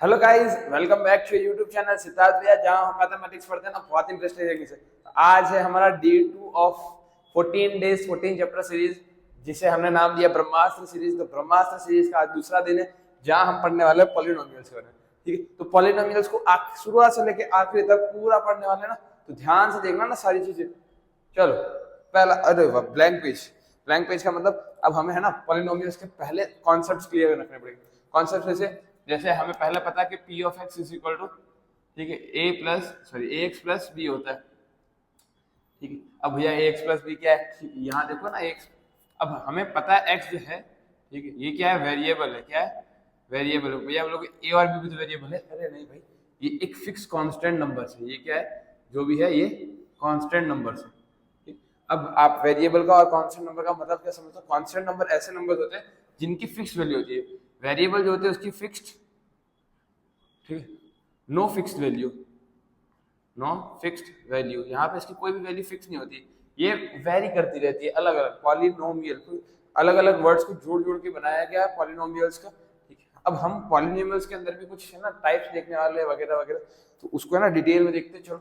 Hello guys, welcome back to YouTube channel Siddharth भैया, जहां हम मैथमेटिक्स पढ़ते हैं ना बहुत इंटरेस्टिंग तरीके से। तो आज है हमारा day 2 of 14 days 14 chapter series, जिसे हमने नाम दिया ब्रह्मास्त्र सीरीज। तो ब्रह्मास्त्र सीरीज का आज दूसरा दिन है, जहां हम पढ़ने वाले हैं पॉलिनोमियल्स के बारे में। ठीक है, तो पॉलिनोमियल्स को शुरुआत से लेकर आखिरी तक पूरा पढ़ने वाले हैं ना, तो ध्यान से देखना ना सारी चीजें। चलो, पहला, अरे वाह, ब्लैंक पेज। ब्लैंक पेज का मतलब अब हमें है ना पॉलिनोमियल्स के पहले कॉन्सेप्ट्स क्लियर रखने पड़ेंगे। कॉन्सेप्ट जैसे हमें पहले पता है कि P of x is equal to, ठीक है, ए एक्स प्लस बी होता है। ठीक है, अब भैया ए एक्स प्लस बी क्या है, यहाँ देखो ना एक्स। अब हमें पता है एक्स जो है, ठीक है, ये क्या है, वेरिएबल है। क्या है, वेरिएबल है। भैया हम लोग ए और बी भी तो वेरिएबल है। अरे नहीं भाई, ये एक फिक्स कांस्टेंट नंबर है। ये क्या है, जो भी है ये कांस्टेंट नंबर है। ठीक? अब आप वेरिएबल का और कांस्टेंट नंबर का मतलब क्या समझते हो? कांस्टेंट नंबर ऐसे नंबर होते हैं जिनकी फिक्स वैल्यू होती है। वेरिएबल जो होते हैं उसकी फिक्स्ड, ठीक है, no fixed value, no fixed value. यहाँ पे इसकी कोई भी वैल्यू फिक्स नहीं होती, ये वेरी करती रहती है। अलग अलग पॉलिनोमियल, अलग अलग वर्ड्स को जोड़ जोड़ के बनाया गया है पॉलिनोमियल्स का। ठीक है, अब हम पॉलिनोमियल्स के अंदर भी कुछ है ना टाइप्स देखने वाले हैं वगैरह वगैरह, तो उसको है ना डिटेल में देखते चलो।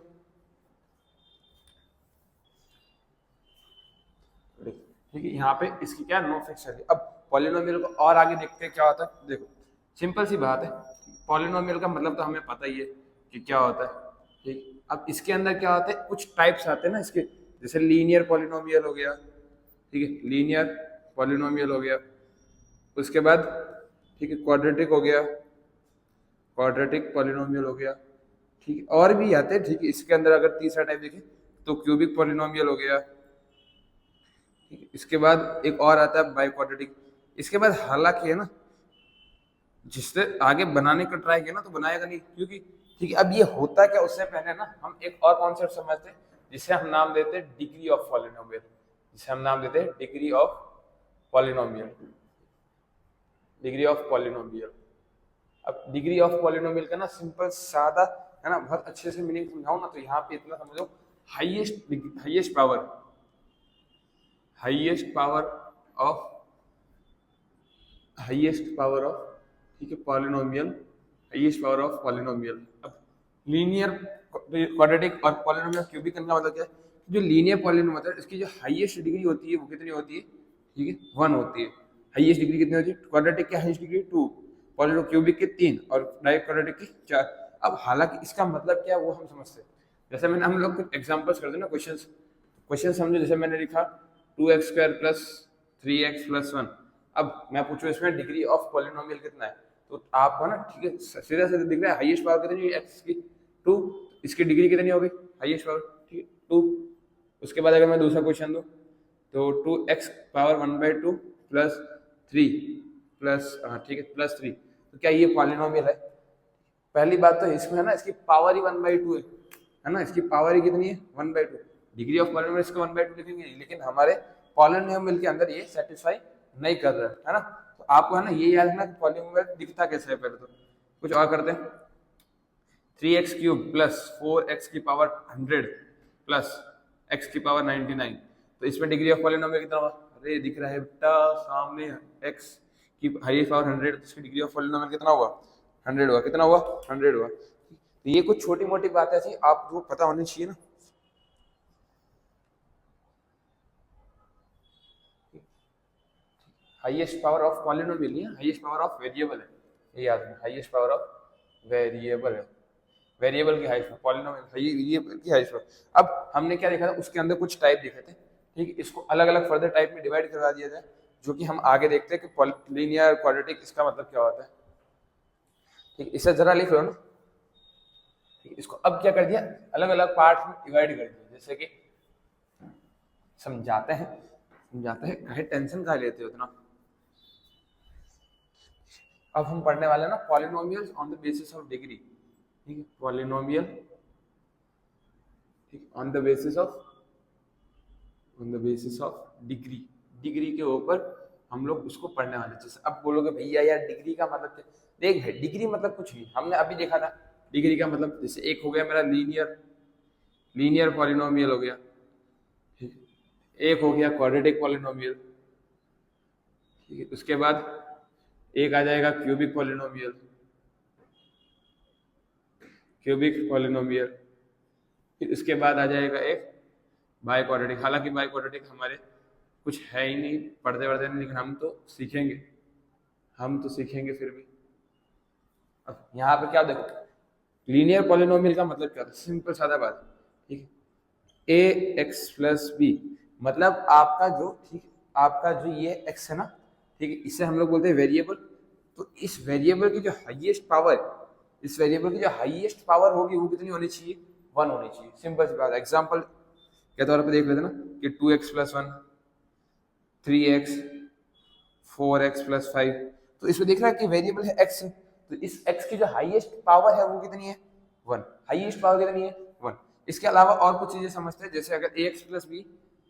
ठीक है, यहाँ पे इसकी क्या नो फिक्स वैल्यू। अब पॉलिनोमियल को और आगे देखते हैं क्या होता है। देखो, सिंपल सी बात है, पॉलिनोमियल का मतलब तो हमें पता ही है कि क्या होता है। ठीक, अब इसके अंदर क्या होता है, कुछ टाइप्स आते हैं ना इसके, जैसे लीनियर पॉलिनोमियल हो गया। ठीक है, लीनियर पॉलिनोमियल हो गया। उसके बाद, ठीक है, क्वाड्रेटिक हो गया, क्वाड्रेटिक पॉलिनोमियल हो गया। ठीक है, और भी आते हैं। ठीक है, इसके अंदर अगर तीसरा टाइप देखें तो क्यूबिक पॉलिनोमियल हो गया। इसके बाद एक और आता है बाई क्वाड्रेटिक। इसके बाद हालांकि है ना, जिससे आगे बनाने का ट्राई किया ना तो बनाएगा नहीं, क्योंकि ठीक है, अब ये होता क्या, उससे पहले ना हम एक और कॉन्सेप्ट समझते हैं, जिसे हम नाम देते हैं डिग्री ऑफ पॉलिनोमियल। जिसे हम नाम देते हैं degree of polynomial, degree of polynomial. अब डिग्री ऑफ पॉलिनोमियल का ना सिंपल सादा है ना, बहुत अच्छे से मीनिंग समझाऊं ना, तो यहाँ पे इतना समझो, highest highest power, highest power of, highest power of, ठीक है, polynomial, highest power of polynomial. अब लीनियर क्वाड्रेटिक और पॉलिनोमियल क्यूबिक का मतलब क्या है, जो लीनियर पॉलिनोमियल है इसकी जो हाईएस्ट डिग्री होती है वो कितनी होती है, ठीक है, 1 होती है। हाईएस्ट डिग्री कितनी होती है, क्वाड्रेटिक की हाईएस्ट डिग्री 2, पॉलिनो क्यूबिक के 3 और डायरेक्ट क्वाड्रेटिक की 4। अब हालांकि इसका मतलब क्या है वो हम समझते हैं। जैसे मैंने, हम लोग कुछ एग्जांपल्स कर दे ना, क्वेश्चन क्वेश्चन समझो। जैसे मैंने लिखा 2x² प्लस 3x प्लस 1। अब मैं पूछूं इसमें डिग्री ऑफ पॉलिनोमियल कितना है, तो आपको ना, ठीक है, सीधा सीधा दिख रहा है हाईएस्ट पावर कितनी है एक्स की, 2। इसकी डिग्री कितनी होगी, हाईएस्ट पावर, ठीक है, 2। उसके बाद अगर मैं दूसरा क्वेश्चन दूं तो 2x पावर 1/2 प्लस 3 प्लस, हाँ ठीक है, प्लस 3। तो क्या ये पॉलिनोमियल है? पहली बात तो इसमें है ना, इसकी पावर ही 1/2 है ना, इसकी पावर ही कितनी है, 1/2। डिग्री ऑफ पॉलिनोमियल इसको 1/2 लिखेंगे, लेकिन हमारे पॉलिनोमियल के अंदर ये सेटिस्फाई नहीं कर रहा है ना। तो आपको है ना ये याद रखना कि पॉलिनोमियल दिखता कैसे है। पहले तो कुछ और करते हैं, 3x³ प्लस 4x की पावर 100 प्लस x की पावर 99। तो इसमें डिग्री ऑफ पॉलिनोमियल कितना हुआ, अरे दिख रहा है बेटा सामने, x की हाईएस्ट पावर 100, तो इसकी डिग्री ऑफ पॉलिनोमियल कितना हुआ, 100 हुआ। कितना हुआ, 100 हुआ। तो ये कुछ छोटी मोटी बातें ऐसी आपको पता होनी चाहिए ना। हाईएस्ट पावर ऑफ पॉलिनोमियल नहीं है, हाईएस्ट पावर ऑफ वेरिएबल है, ये याद रखना। हाईएस्ट पावर ऑफ वेरिएबल है, वेरिएबल की हाईएस्ट, पॉलिनोमियल वेरिएबल की हाईएस्ट पावर। अब हमने क्या देखा था, उसके अंदर कुछ टाइप देखे थे। ठीक है, इसको अलग अलग फर्दर टाइप में डिवाइड करवा दिया जाए, जो कि हम आगे देखते हैं कि लीनियर क्वाड्रेटिक इसका मतलब क्या होता है। ठीक, इसे जरा लिख लो ना। इसको अब क्या कर दिया, अलग अलग पार्ट में डिवाइड कर दिया, जैसे कि समझाते हैं, समझाते हैं, कहे टेंशन का लेते हो इतना। अब हम पढ़ने वाले हैं ना polynomials on the basis of degree. ठीक है, पॉलिनोमियल, ठीक, on the basis of, on the basis of degree, degree के ऊपर हम लोग उसको पढ़ने वाले। जैसे अब बोलोगे भैया यार डिग्री का मतलब क्या, देख भाई डिग्री मतलब कुछ नहीं, हमने अभी देखा था डिग्री का मतलब। जैसे एक हो गया मेरा लीनियर, लीनियर पॉलिनोमियल हो गया, एक हो गया क्वाड्रेटिक पॉलिनोमियल, ठीक है, उसके बाद एक आ जाएगा क्यूबिक पॉलिनोमियल, क्यूबिक पॉलिनोमियल। फिर उसके बाद आ जाएगा एक बाई क्वाड्रेटिक। हालांकि बाई क्वाड्रेटिक हमारे कुछ है ही नहीं पढ़ते पढ़ते नहीं, लेकिन हम तो सीखेंगे फिर भी। अब यहाँ पे क्या देखो, लीनियर पॉलिनोमियल का मतलब क्या होता है, सिंपल सादा बात, ठीक है। ए एक्स प्लस बी मतलब आपका जो, ठीक, आपका जो ये एक्स है ना, ठीक है, इसे हम लोग बोलते हैं वेरिएबल। तो इस वेरिएबल की जो हाईएस्ट पावर, इस वेरिएबल की जो हाईएस्ट पावर होगी वो कितनी होनी चाहिए, 1 होनी चाहिए। सिंपल सी बात। एग्जांपल के तौर पे देख लेते ना कि 2x plus 1, 3x, 4x plus 5। तो इसमें देख रहा है कि वेरिएबल है x, तो इस x की जो हाईएस्ट पावर है वो कितनी है, 1। हाईएस्ट पावर कितनी है, 1। इसके अलावा और कुछ चीजें समझते हैं, जैसे अगर ax प्लस बी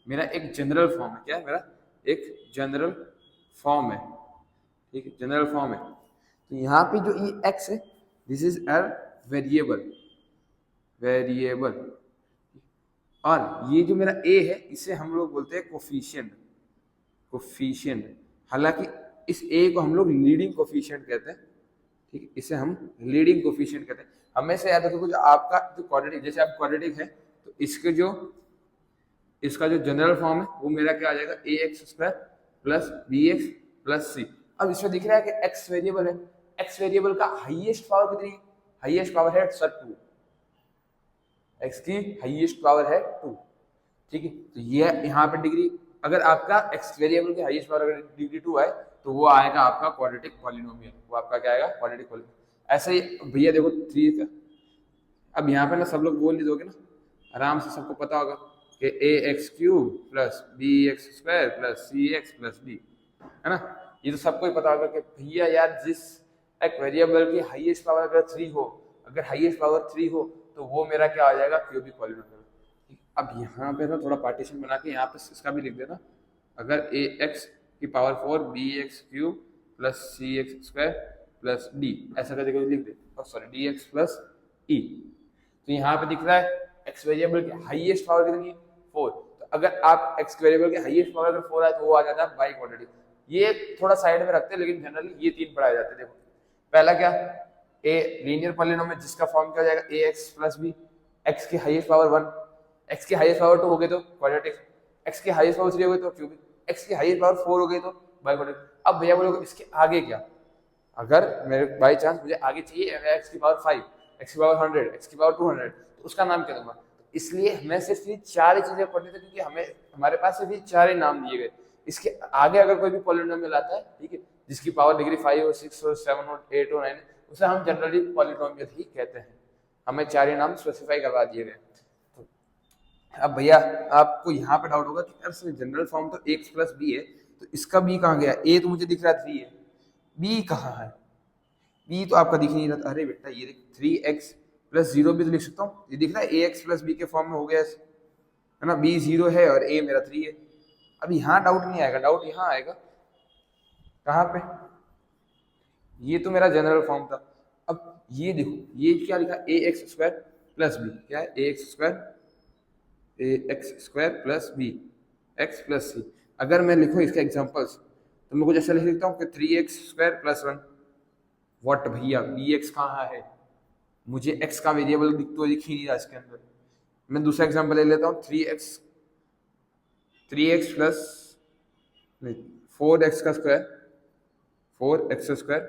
मेरा एक जनरल फॉर्म है, क्या है, मेरा एक जनरल फॉर्म है, ठीक है, जनरल फॉर्म है। तो यहाँ पे जो ये x है, दिस इज अ वेरिएबल, और ये जो मेरा a है इसे हम लोग बोलते हैं कोफिशिएंट, हालांकि इस a को हम लोग लीडिंग कोफिशिएंट कहते हैं, ठीक है, इसे हम लीडिंग कोफिशिएंट कहते हैं। हमेशा याद रखो जो आपका जो क्वाड्रेटिक, जैसे आप क्वाड्रेटिक है तो इसका जो जनरल फॉर्म है वो मेरा क्या आ जाएगा, A X square plus B X plus C. अब इसमें दिख रहा है कि एक्स वेरिएबल है, एक्स वेरिएबल का हाईएस्ट पावर कितनी है, हाईएस्ट पावर है सर 2, एक्स की हाईएस्ट पावर है 2, ठीक है। तो ये यहाँ पे डिग्री, अगर आपका एक्स वेरिएबल की हाईएस्ट पावर अगर डिग्री 2 आए तो वो आएगा आपका क्वाड्रेटिक पॉलिनोमियल, वो आपका क्या आएगा, क्वाड्रेटिक पॉलिनोमियल। ऐसे ही भैया देखो 3 का, अब यहाँ पे ना सब लोग बोल ही दोगे ना, आराम से सबको पता होगा कि A X cube plus B X square plus C X plus D, है ना। ये तो सबको ही पता होगा कि भैया यार जिस एक वेरिएबल की हाईएस्ट पावर अगर 3 हो, अगर हाईएस्ट पावर 3 हो तो वो मेरा क्या आ जाएगा, क्यूबिक पॉलिनोमियल। अब यहाँ पे ना थोड़ा पार्टीशन बना के यहाँ पे इसका भी लिख देना, अगर ए एक्स की power 4 B X cube plus C X square plus D ऐसा करके लिख दे, sorry D X plus E. तो यहाँ पे दिख रहा है एक्स वेरिएबल की हाईएस्ट पावर कितनी है, 4। तो अगर आप एक्स वेरिएबल की हाईएस्ट पावर अगर 4 आए तो वो आ जाता है बाई क्वाड्रेटिक। ये थोड़ा साइड में रखते हैं, लेकिन जनरली ये 3 पढ़ाए जाते हैं। देखो पहला क्या, ए लीनियर पॉलिनोमियल जिसका फॉर्म क्या हो जाएगा, A x plus B, x की हाईएस्ट पावर 1, एक्स की हाईएस्ट पावर 2 हो गई तो क्वाड्रेटिक, एक्स की हाईएस्ट पावर 3 हो गई तो क्यूबिक, एक्स की हाईएस्ट पावर 4 हो गई तो बाई क्वाड्रेटिक। अब भैया बोलोगे इसके आगे क्या, अगर मेरे बाई चांस मुझे आगे चाहिए एक्स की पावर 5, एक्स की पावर 100, एक्स की पावर 200, तो उसका नाम क्या दूंगा। इसलिए हमें सिर्फ ये 4 ही चीजें पढ़नी थी, क्योंकि हमारे पास सिर्फ ये 4 ही नाम दिए गए। इसके आगे अगर कोई भी पॉलिनोमियल आता है, ठीक है, जिसकी पावर डिग्री 5 हो, 6 हो, 7 हो, 8 हो, 9, उसे हम जनरली पॉलिनोमियल ही कहते हैं। हमें 4 ही नाम स्पेसिफाई करवा दिए गए। तो अब भैया आपको यहाँ पे डाउट होगा कि यार जनरल फॉर्म तो एक्स प्लस बी है, तो इसका बी कहाँ गया, ए तो मुझे दिख रहा है 3 है, बी कहाँ है, बी तो आपका दिख नहीं रहा। अरे बेटा ये देख 3x प्लस 0 भी तो लिख सकता हूँ, ये दिख रहा है ए एक्स प्लस बी के फॉर्म में हो गया है ना, बी 0 है और ए मेरा 3 है। अब यहाँ डाउट नहीं आएगा, डाउट यहाँ आएगा कहाँ पे, ये तो मेरा जनरल फॉर्म था। अब ये देखो ये क्या लिखा, A X square plus B, क्या है, A X square plus B X plus C. अगर मैं लिखूँ इसके एग्जाम्पल्स तो मैं कुछ ऐसा लिख सकता हूँ कि 3x स्क्वायर प्लस 1। व्हाट भैया बी एक्स कहाँ है, मुझे x का वेरिएबल दिख ही नहीं रहा इसके अंदर। मैं दूसरा एग्जांपल ले लेता हूँ, 3x प्लस 4x का square, 4x square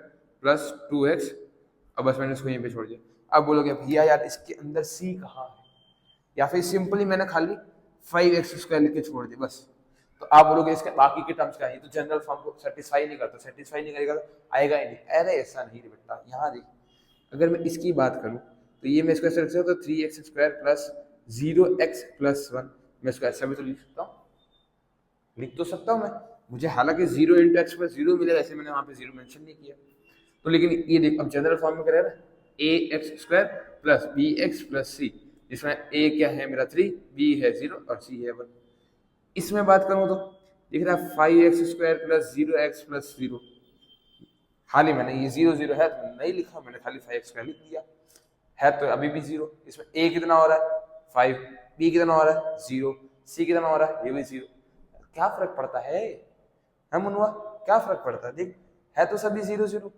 plus 2x। अब बस मैंने इसको यहीं पे छोड़ दिया। अब बोलोगे भैया यार इसके अंदर c कहाँ है, या फिर सिंपली मैंने खाली 5x स्क्वायर लिख के छोड़ दिया बस। तो आप बोलोगे इसके बाकी के टर्म्स क्या है, ये तो जनरल फॉर्म को सेटिस्फाई नहीं करता, सेटिस्फाई नहीं करेगा तो आएगा ही नहीं। अरे ऐसा नहीं बेटा, यहाँ देख अगर मैं इसकी बात करूँ तो ये मैं इसको ऐसे रख सकता हूँ, तो 3x square plus 0x plus 1, मैं इसको ऐसा भी तो लिख सकता हूँ, लिख तो सकता हूँ मैं। मुझे हालांकि 0 इंटू एक्स प्लस 0 मिलेगा, ऐसे मैंने वहाँ पे 0 मेंशन नहीं किया। तो लेकिन ये देख अब जनरल फॉर्म में करेगा A X square plus B X plus C, जिसमें ए क्या है मेरा 3, बी है 0 और सी है 1। इसमें बात करूँ तो दिख रहा है 5x square plus 0x plus 0। खाली मैंने ये 0 0 है तो नहीं लिखा, मैंने खाली 5x स्क्वायर लिख दिया, है तो अभी भी 0। इसमें a कितना हो रहा है 5, b कितना हो रहा है 0, c कितना हो रहा है ये भी 0। क्या फर्क पड़ता है, हम मुनुआ क्या फर्क पड़ता है, देख है तो सभी 0 0।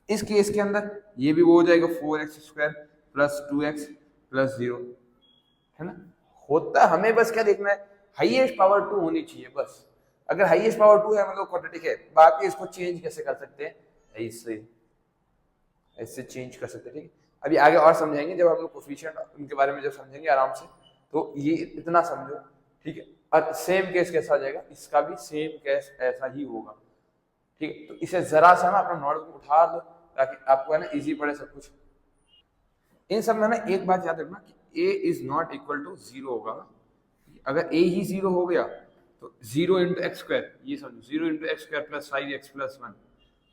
इस केस के अंदर ये भी वो हो जाएगा 4x² प्लस 2x प्लस 0, है ना। होता हमें बस क्या देखना है, हाईएस्ट पावर 2 होनी चाहिए बस। अगर हाईएस्ट पावर 2 है मतलब क्वाड्रेटिक है, बाकी इसको चेंज कैसे कर सकते हैं, ऐसे चेंज कर सकते हैं, ठीक है। अभी आगे और समझाएंगे जब हम लोग कोफिशिएंट उनके बारे में जब समझेंगे आराम से, तो ये इतना समझो, ठीक है। और सेम केस कैसा हो जाएगा, इसका भी सेम केस ऐसा ही होगा, ठीक है। तो इसे जरा सा ना अपना नोटबुक उठा दो ताकि आपको है ना इजी पड़े सब कुछ। इन सब में ना एक बात याद रखना कि a is not equal to 0 होगा। अगर a ही 0 हो गया तो 0 इंटू एक्स स्क्वायर, ये समझो 0 into x square plus 5x plus 1,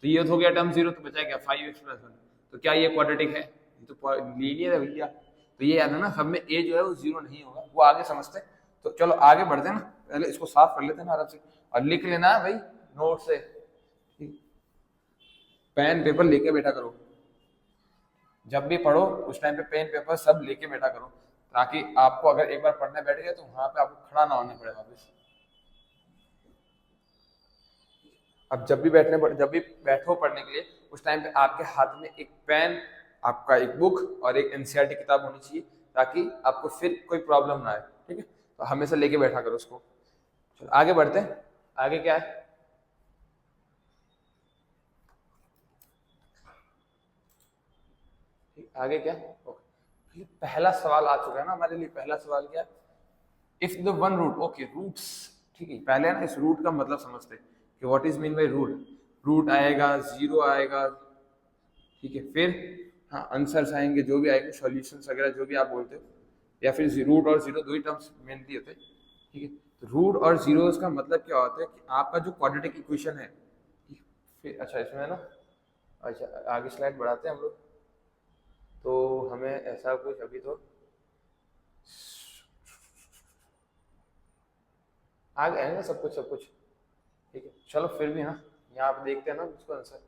तो ये हो गया टर्म 0, तो बचा क्या 5x प्लस 1। तो क्या ये क्वाड्रेटिक है, ये तो लीनियर है भैया। तो ये याद है ना, सब में a जो है वो 0 नहीं होगा, वो आगे समझते हैं। तो चलो आगे बढ़ते हैं ना, पहले इसको साफ कर लेते हैं ना आराम से, और लिख लेना है भाई नोट से, पेन पेपर लेके बैठा करो, जब भी पढ़ो उस टाइम पे पेन पेपर सब लेके बैठा करो, ताकि आपको अगर एक बार पढ़ने बैठ गए तो वहां पे आपको खड़ा ना होना पड़े वापस। अब जब भी बैठो पढ़ने के लिए, उस टाइम पे आपके हाथ में एक पेन, आपका एक बुक और एक एनसीईआरटी किताब होनी चाहिए, ताकि आपको फिर कोई प्रॉब्लम ना आए, ठीक है। तो हमेशा लेके बैठा करो उसको। चलो आगे बढ़ते हैं, आगे क्या है, आगे क्या, पहला सवाल आ चुका है ना हमारे लिए। पहला सवाल क्या, if the one root, okay roots, ठीक है। पहले ना इस रूट का मतलब समझते कि what is mean by root. Root आएगा, 0 आएगा, ठीक है। फिर हाँ आंसर्स आएंगे, जो भी आएंगे सॉल्यूशंस वगैरह जो भी आप बोलते हो, या फिर रूट और 0 दो ही टर्म्स मेनली होते हैं, ठीक है। तो रूट और जीरोस का मतलब क्या होता है कि आपका जो क्वाड्रेटिक इक्वेशन है, फिर अच्छा इसमें ना, अच्छा आगे स्लाइड बढ़ाते हैं हम लोग, तो हमें ऐसा कुछ अभी तो आगे है ना सब कुछ, ठीक है। चलो फिर भी ना यहाँ पे देखते हैं ना उसको आंसर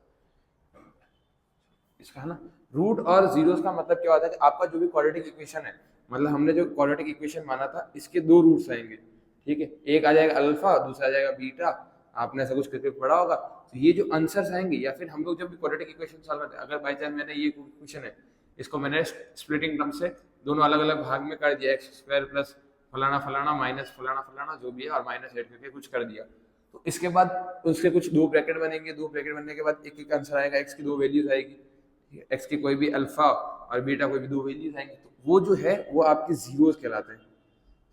इसका, है ना। रूट और जीरोस का मतलब क्या होता है कि आपका जो भी क्वाड्रेटिक इक्वेशन है, मतलब हमने जो क्वाड्रेटिक इक्वेशन माना था, इसके दो रूट्स आएंगे, ठीक है। एक आ जाएगा अल्फा, दूसरा आ जाएगा बीटा, आपने ऐसा कुछ करके पढ़ा होगा। तो ये जो आंसर्स आएंगे, या फिर हम लोग जब भी क्वाड्रेटिक इक्वेशन सॉल्व करते हैं, अगर बाई चांस मैंने ये इक्वेशन है, इसको मैंने स्प्लिटिंग टर्म से दोनों अलग अलग भाग में कर दिया, एक्स स्क्वायर प्लस फलाना फलाना माइनस फलाना फलाना जो भी है, और माइनस एड करके कुछ कर दिया, तो इसके बाद उसके कुछ दो ब्रैकेट बनेंगे, दो ब्रैकेट बनने के बाद एक एक आंसर आएगा, एक्स की दो वैल्यूज आएगी, एक्स की कोई भी अल्फा और बीटा कोई भी दो वैल्यूज आएंगी, तो वो जो है वो आपके जीरोस कहलाते हैं।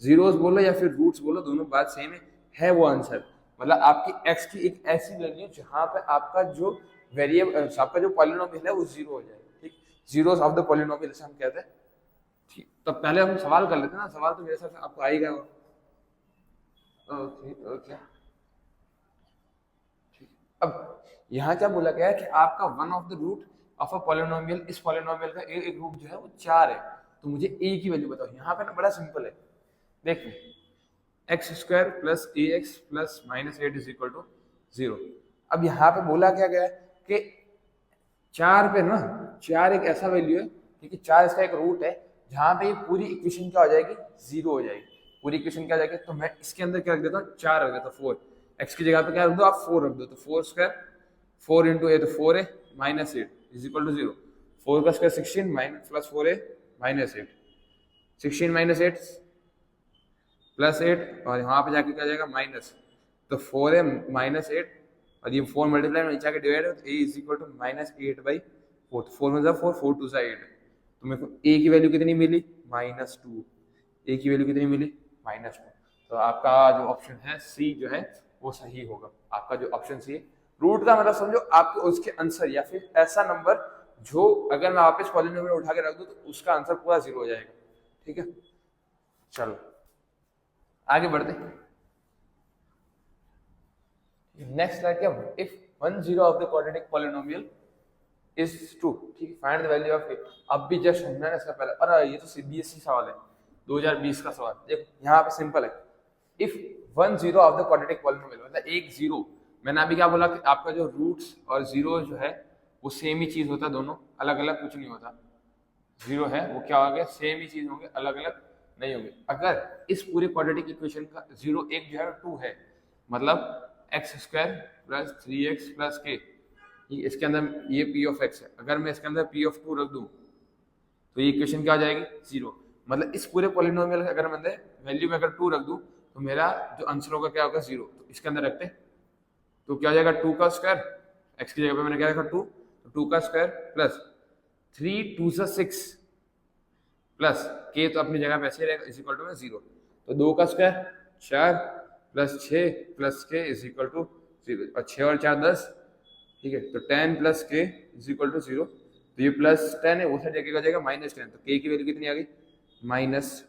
जीरोस बोलो या फिर रूट्स बोलो, दोनों बात सेम है वो आंसर। मतलब आपकी एक्स की एक ऐसी वैल्यू जहां पे आपका जो वेरिएबल, आपका जो पॉलिनोमियल है वो जीरो हो जाएगा, ठीक। जीरोस ऑफ द पॉलिनोमियल हम कहते हैं, ठीक। तो पहले हम सवाल कर लेते हैं ना, सवाल तो मेरे हिसाब से आपको आएगा। ओके ओके, अब यहाँ क्या बोला गया है कि आपका one of the root of a polynomial, इस पॉलिनोमियल का एक रूट जो है वो 4 है, तो मुझे a की वैल्यू बताओ। यहाँ पे ना बड़ा सिंपल है, देखिए x square plus a x plus minus 8 is equal to 0। अब यहाँ पे बोला क्या गया है कि 4 पे ना, 4 एक ऐसा वैल्यू है, ठीक है, 4 इसका एक रूट है, जहाँ पे ये पूरी इक्वेशन क्या हो जाएगी, 0 हो जाएगी। पूरी इक्वेशन क्या हो जाएगी, तो मैं इसके अंदर क्या रख देता हूँ, 4 रख देता हूँ, 4 एक्स की जगह पे क्या रख दो आप, 4 रख दो, तो 4 स्क्वायर 4 इंटू ए, तो 4 है माइनस 8 इज इक्वल टू 0। 4 का स्क्वायर 16 माइनस प्लस 4 है माइनस 8, 16 माइनस 8 प्लस 8, और यहाँ पे जाके क्या जाएगा माइनस, तो 4 है माइनस 8, और ये 4 मल्टीप्लाई में नीचे आके डिवाइड है, तो ए इज इक्वल टू माइनस 8/4, 4 में 4 4 2 8, तो मेरे को ए की वैल्यू कितनी मिली, -2। ए की वैल्यू कितनी मिली, -2। तो आपका जो ऑप्शन है सी जो है वो सही होगा, आपका जो ऑप्शन सी है। रूट का मतलब समझो आपको उसके आंसर, या फिर ऐसा नंबर जो अगर मैं वापस पॉलिनोमियल उठा के रख दूं तो उसका आंसर पूरा 0 हो जाएगा, ठीक है। चलो आगे बढ़ते हैं, नेक्स्ट स्लाइड क्या, if 1 0 of the quadratic polynomial is true, ठीक है, फाइंड द वैल्यू ऑफ ए। अब भी जस्ट हमने इसका पहले, अरे ये तो सीबीएसई सवाल है 2020 का सवाल, देखो यहाँ पे सिंपल है, if 1 0 of the quadratic polynomial, मतलब एक जीरो, मैंने अभी क्या बोला कि आपका जो रूट्स और जीरो जो है वो सेम ही चीज होता है, दोनों अलग अलग कुछ नहीं होता। जीरो है वो क्या हो गया, सेम ही चीज होंगे, अलग अलग नहीं होंगे। अगर इस पूरे क्वाड्रेटिक इक्वेशन का जीरो एक जो है 2 है, मतलब x square plus 3x plus के, इसके अंदर ये पी ऑफ एक्स है, अगर मैं इसके अंदर पी ऑफ टू रख दूं तो ये इक्वेशन क्या आ जाएगी, जीरो। मतलब इस पूरे पॉलिनोमियल का अगर मैं वैल्यू में अगर टू रख दूं तो मेरा जो आंसर होगा क्या होगा, जीरो। तो इसके अंदर रखते तो क्या हो जाएगा, टू का स्क्वायर, एक्स की जगह पे मैंने क्या रखा टू, तो टू का स्क्वायर प्लस थ्री टू सा सिक्स प्लस के तो अपनी जगह पे ऐसे ही रहेगा इज इक्वल टू में जीरो। तो दो का स्क्वायर चार प्लस छः प्लस के इज इक्वल टू जीरो, और छः और चार 10, ठीक है। तो 10 प्लस के इज इक्वल टू जीरो। तो ये प्लस 10 है, वो साइड जगह जाएगा -10। तो के की वैल्यू कितनी आ गई, -10।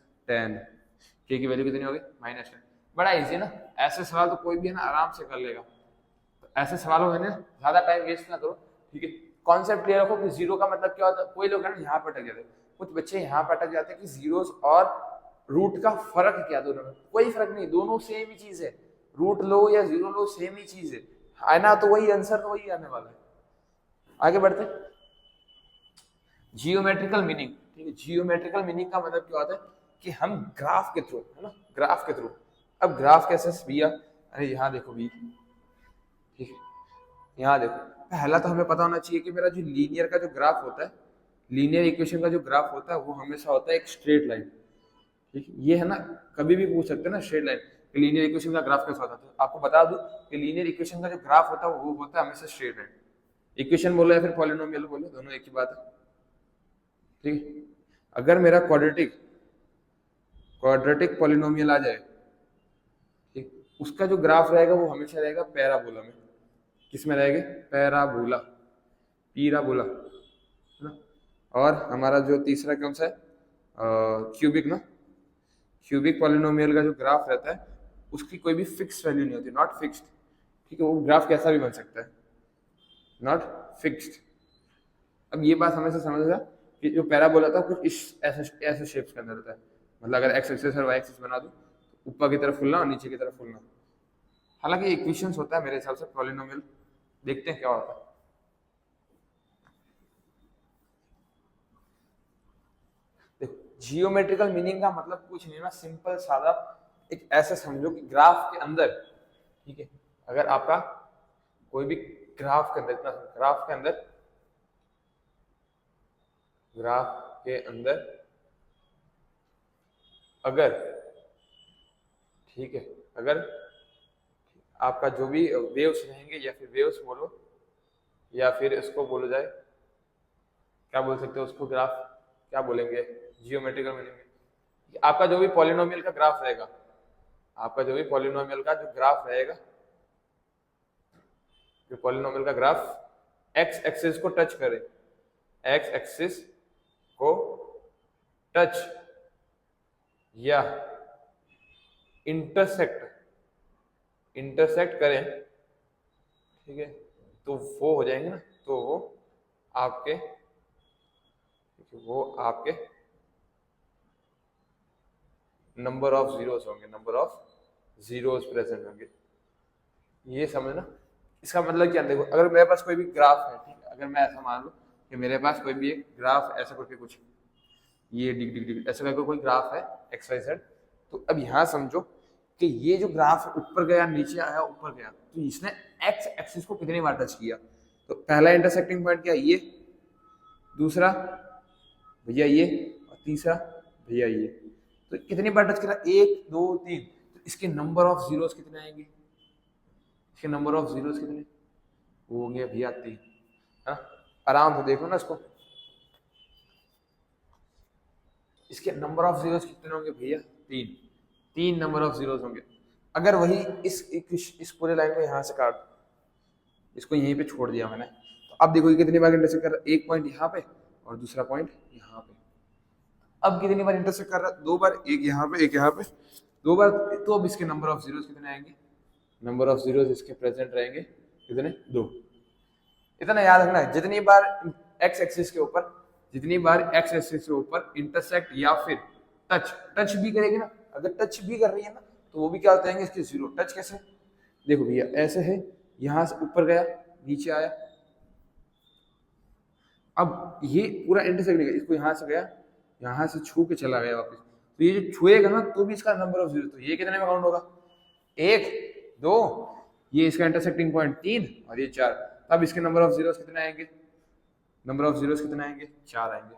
के की वैल्यू कितनी हो गई, -10। बड़ा इजी ना, ऐसे सवाल तो कोई भी है ना आराम से कर लेगा। तो ऐसे सवालों में ना ज्यादा टाइम वेस्ट ना करो, ठीक है। कॉन्सेप्ट क्लियर रखो कि जीरो का मतलब क्या होता है। कोई लोग है ना यहाँ पर अटक जाते हैं, कुछ बच्चे यहाँ पर अटक जाते हैं कि जीरोस और रूट का फर्क क्या दोनों में। कोई फर्क नहीं, दोनों सेम ही चीज है। रूट लो या जीरो लो सेम ही चीज है, आना तो वही, आंसर तो वही आने वाला है। आगे बढ़ते, जियोमेट्रिकल मीनिंग, ठीक है। जियोमेट्रिकल मीनिंग का मतलब क्या होता है कि हम ग्राफ के थ्रू, है ना, ग्राफ के थ्रू। अब ग्राफ कैसे भैया, अरे यहाँ देखो भी, ठीक है, यहाँ देखो। पहला तो हमें पता होना चाहिए कि मेरा जो लीनियर का जो ग्राफ होता है, लीनियर इक्वेशन का जो ग्राफ होता है वो हमेशा होता है एक स्ट्रेट लाइन, ठीक है। ये है ना, कभी भी पूछ सकते हैं ना स्ट्रेट लाइन कि लीनियर इक्वेशन का ग्राफ कैसा होता है। तो आपको बता दूं कि लीनियर इक्वेशन का जो ग्राफ होता है वो होता है हमेशा स्ट्रेट लाइन। इक्वेशन बोलो या फिर पॉलिनोमियल बोलो, दोनों एक ही बात है, ठीक है। अगर मेरा क्वाड्रेटिक पॉलिनोमियल आ जाए, ठीक, उसका जो ग्राफ रहेगा वो हमेशा रहेगा पैराबोला में। किस में रहेगा, पैराबोला, पीराबोला, है ना। और हमारा जो तीसरा कौन सा है, क्यूबिक ना, क्यूबिक पॉलिनोमियल का जो ग्राफ रहता है उसकी कोई भी फिक्स वैल्यू नहीं होती, नॉट फिक्स्ड, ठीक है। वो ग्राफ कैसा भी बन सकता है, नॉट फिक्स्ड। अब ये बात हमेशा समझना कि जो पैराबोला था कुछ इस ऐसे शेप्स के अंदर होता है। मतलब अगर एक्स एक्सिस और वाई एक्सिस बना दो तो ऊपर की तरफ फुलना और नीचे की तरफ फुलना। हालांकि इक्वेशंस होता है मेरे हिसाब से पॉलिनोमियल, देखते हैं क्या होता है। देखो जियोमेट्रिकल मीनिंग का मतलब कुछ नहीं ना, सिंपल सादा एक ऐसे समझो कि ग्राफ के अंदर, ठीक है, अगर आपका कोई भी ग्राफ के अंदर, इतना ग्राफ के अंदर अगर, ठीक है, अगर आपका जो भी वेव्स रहेंगे, या फिर वेव्स बोलो या फिर इसको बोलो जाए, क्या बोल सकते हो उसको, ग्राफ क्या बोलेंगे जियोमेट्रिकल मीनिंग में। आपका जो भी पॉलिनोमियल का ग्राफ रहेगा, आपका जो भी पॉलिनोमियल का जो ग्राफ रहेगा, जो पॉलिनोमियल का ग्राफ एक्स एक्सिस को टच करे, एक्स एक्सिस को टच या इंटरसेक्ट करें, ठीक है, तो वो हो जाएंगे ना, तो वो आपके, नंबर ऑफ जीरोस होंगे, नंबर ऑफ जीरोस प्रेजेंट होंगे। ये समझना, इसका मतलब क्या, देखो अगर मेरे पास कोई भी ग्राफ है, ठीक है, अगर मैं ऐसा मान लूं कि मेरे पास कोई भी एक ग्राफ ऐसा करके कुछ, ये डिग डिग डिग ऐसा करके कोई ग्राफ है एक्स वाई जेड। तो अब यहाँ समझो कि ये जो ग्राफ ऊपर गया, नीचे आया, ऊपर गया, तो इसने एक्स एक्सिस को कितनी बार टच किया। तो पहला इंटरसेक्टिंग पॉइंट क्या, ये, दूसरा भैया ये, और तीसरा भैया ये। तो कितनी बार टच करा, 1 2 3। तो इसके नंबर ऑफ जीरोस कितने आएंगे, इसके नंबर ऑफ जीरोस कितने, वो होंगे भैया 3। हाँ, आराम से देखो ना इसको, इसके नंबर ऑफ जीरोस कितने होंगे भैया, 3 नंबर ऑफ जीरोस होंगे। अगर वही इस पूरे लाइन को यहाँ से काट, इसको यहीं पे छोड़ दिया मैंने, तो अब देखो कितनी बार इंटरसेक्ट कर रहा है, एक पॉइंट यहाँ पे और दूसरा पॉइंट यहाँ पे। अब कितनी बार इंटरसेक्ट कर रहा है, 2 बार, एक यहाँ पे एक यहाँ पे, 2 बार। तो अब इसके नंबर ऑफ जीरोस कितने आएंगे, नंबर ऑफ जीरोस इसके प्रेजेंट रहेंगे कितने, 2। इतना याद रखना है, जितनी बार एक्स एक्सिस के ऊपर, जितनी बार एक्स एक्सिस के ऊपर इंटरसेक्ट या फिर टच भी करेगी ना, अगर टच भी कर रही है ना, तो वो भी क्या होता है इसके जीरो। टच कैसे, देखो भैया ऐसे है, यहां से ऊपर गया, नीचे आया, अब ये पूरा इंटरसेक्ट नहीं, इसको यहां से गया, यहां से छू के चला गया वापस, तो ये जो छुएगा ना तो भी इसका नंबर ऑफ जीरो, तो ये कितने में काउंट होगा, 1 2, ये इसका इंटरसेक्टिंग पॉइंट 3 और ये 4। तब इसके नंबर ऑफ जीरोस कितने आएंगे, नंबर ऑफ जीरोस कितने आएंगे, 4 आएंगे।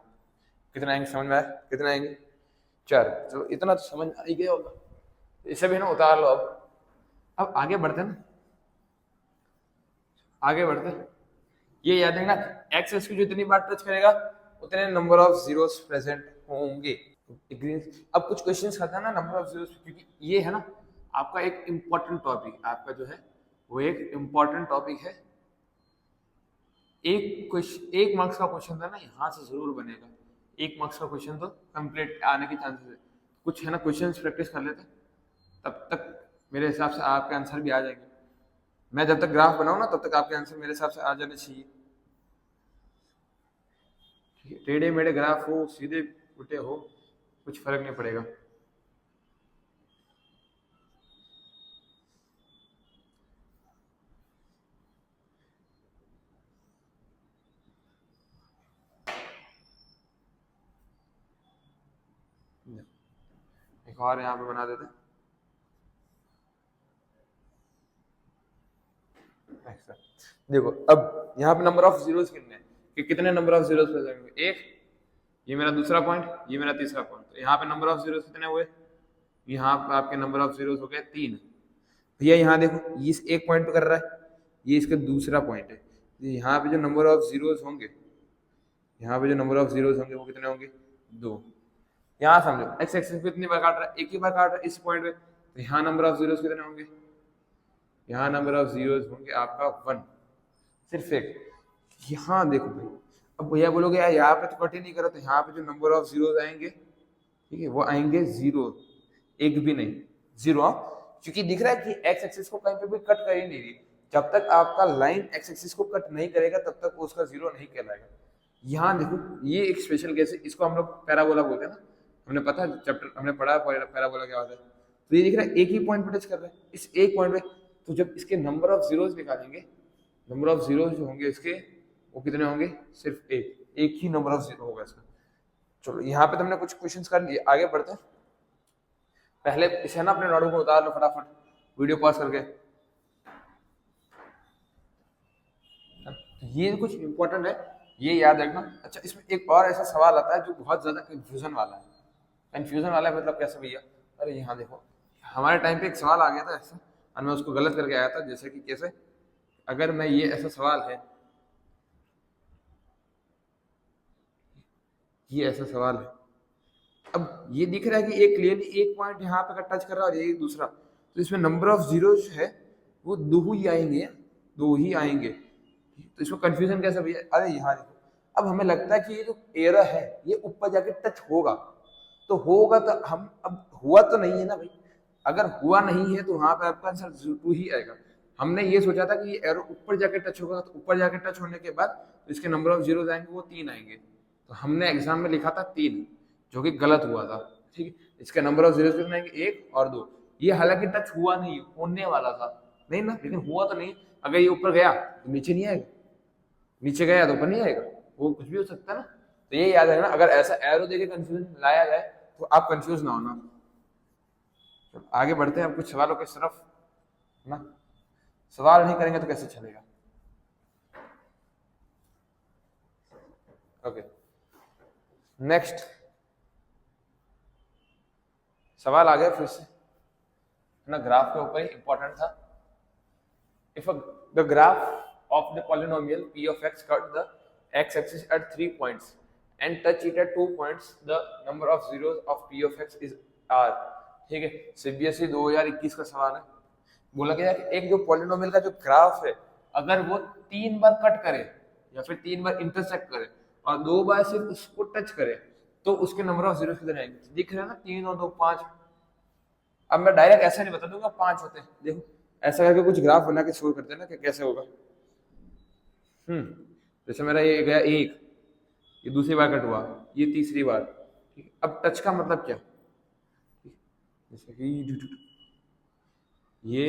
कितने आएंगे समझ में आया, कितने आएंगे, 4। चलो इतना तो समझ आ ही गया होगा, इसे भी ना उतार लो। अब आगे बढ़ते हैं ना, आगे बढ़ते हैं। ये याद रखना, एक्स एक्सिस को जितनी बार टच करेगा उतने नंबर ऑफ जीरोस प्रेजेंट होंगे। अब कुछ क्वेश्चंस खाता है ना नंबर ऑफ जीरोस, क्योंकि ये है ना आपका एक इम्पोर्टेंट टॉपिक, आपका जो है वो एक इम्पोर्टेंट टॉपिक है। एक क्वेश्चन, 1 मार्क्स का क्वेश्चन था ना, यहाँ से जरूर बनेगा 1 मार्क्स का क्वेश्चन, तो कंप्लीट आने के चांसेस है। कुछ है ना क्वेश्चंस प्रैक्टिस कर लेते, तब तक मेरे हिसाब से आपके आंसर भी आ जाएंगे। मैं जब तक ग्राफ बनाऊं ना तब तक आपके आंसर मेरे हिसाब से आ जाने चाहिए। टेढ़े मेढ़े ग्राफ हो, सीधे उल्टे हो, कुछ फर्क नहीं पड़ेगा। एक और यहाँ पे बना देते हैं। देखो अब यहाँ पे नंबर ऑफ जीरोस कितने हैं, कि कितने नंबर ऑफ जीरोस प्रेजेंट होंगे, 1, ये मेरा दूसरा पॉइंट, ये मेरा तीसरा पॉइंट। तो यहाँ पे नंबर ऑफ जीरोस कितने हुए, यहाँ पे आपके नंबर ऑफ जीरोस हो गए 3। भैया यहाँ देखो ये इस एक पॉइंट पे कर रहा है, ये इसका दूसरा पॉइंट है। यहाँ पे जो नंबर ऑफ जीरोस होंगे, यहाँ पे जो नंबर ऑफ जीरोस होंगे वो कितने होंगे, 2। यहाँ समझो एक्स एक्सिस पे कितनी बार काट रहा है, एक ही बार काट रहा है इस पॉइंट पे, तो यहाँ नंबर ऑफ जीरोस कितने होंगे, यहाँ नंबर ऑफ जीरोस होंगे आपका 1, सिर्फ एक। यहाँ देखो भाई, अब भैया बोलोगे यार यहाँ पे तो कट ही नहीं करा, तो यहाँ पे जो नंबर ऑफ जीरोस आएंगे, ठीक है, वो आएंगे 0, एक भी नहीं, 0। क्योंकि दिख रहा है कि एक्स एक्सिस को कहीं पे भी कट कर ही नहीं रही। जब तक आपका लाइन एक्स एक्सिस को कट नहीं करेगा तब तक उसका 0 नहीं कहलाएगा। यहाँ देखो ये एक स्पेशल केस है, इसको हम लोग पैराबोला बोलते हैं ना, हमने पता है चैप्टर हमने पढ़ा पैराबोला क्या होता है। तो ये दिख रहा है एक ही पॉइंट पे टच कर रहा है, इस एक पॉइंट पे। तो जब इसके नंबर ऑफ जीरोस निकालेंगे, नंबर ऑफ जीरोस जो होंगे इसके वो कितने होंगे, सिर्फ एक ही नंबर ऑफ जीरो होगा इसका। चलो यहाँ पे तो हमने कुछ क्वेश्चंस कर लिए, आगे बढ़ते हैं। पहले इसे ना अपने नोटबुक में उतार लो फटाफट, वीडियो पॉज करके। ये कुछ इंपॉर्टेंट है, ये याद रखना। अच्छा इसमें एक और ऐसा सवाल आता है जो बहुत ज्यादा कंफ्यूजन वाला है। कंफ्यूजन वाला है मतलब कैसे भैया, अरे यहाँ देखो हमारे टाइम पे एक सवाल आ गया था ऐसा, और मैं उसको गलत करके आया था। जैसे कि कैसे, अगर मैं ये ऐसा सवाल है, ये ऐसा सवाल है, अब ये दिख रहा है कि एक क्लियरली एक पॉइंट यहाँ पे टच कर रहा है और ये दूसरा, तो इसमें नंबर ऑफ जीरो है वो 2 ही आएंगे, 2 ही आएंगे। तो इसमें कंफ्यूजन कैसे भैया, अरे यहाँ देखो, अब हमें लगता है कि ये जो एरर है ये ऊपर जाके टच होगा, तो होगा तो हम, अब हुआ तो नहीं है ना भाई। अगर हुआ नहीं है तो वहां पे आपका आंसर 2 ही आएगा। हमने ये सोचा था कि ये एरो ऊपर जाके टच होगा, तो ऊपर जाके टच होने के बाद तो इसके नंबर ऑफ जीरोस आएंगे वो 3 आएंगे। तो हमने एग्जाम में लिखा था 3, जो कि गलत हुआ था। ठीक है, इसके नंबर ऑफ जीरोस कितने आएंगे, 1 और 2। ये हालांकि टच हुआ नहीं, होने वाला था नहीं ना, लेकिन हुआ तो नहीं। अगर ये ऊपर गया तो नीचे नहीं आएगा, नीचे गया तो ऊपर नहीं आएगा, वो कुछ भी हो सकता है ना। तो ये याद है ना, अगर ऐसा एरो देके कंफ्यूजन लाया जाए तो आप कंफ्यूज ना होना। तो आगे बढ़ते हैं अब कुछ सवालों की तरफ ना, सवाल नहीं करेंगे तो कैसे चलेगा। ओके नेक्स्ट सवाल आ गया फिर से ना, ग्राफ के ऊपर ही इंपॉर्टेंट था। If the graph of the polynomial p of x cut the x axis at 3 points and touch it at 2 points, the number of zeros of p of x is r। ठीक है, CBSE 2021 का सवाल है। बोला गया कि एक जो पॉलिनोमियल का जो ग्राफ है, अगर वो 3 बार कट करे या फिर 3 बार इंटरसेक्ट करे और 2 बार सिर्फ उसको टच करे, तो उसके नंबर ऑफ जीरोस कितने आएंगे। दिख रहा है ना, 3 और 2 5। अब मैं डायरेक्ट ऐसा नहीं बता दूंगा 5 होते हैं, देखो ऐसा करके कुछ ग्राफ बना के शो करते हैं ना कि कैसे होगा। जैसे मेरा ये गया 1, ये दूसरी बार कट हुआ, ये तीसरी बार। ठीक है, अब टच का मतलब क्या, जैसे कि ये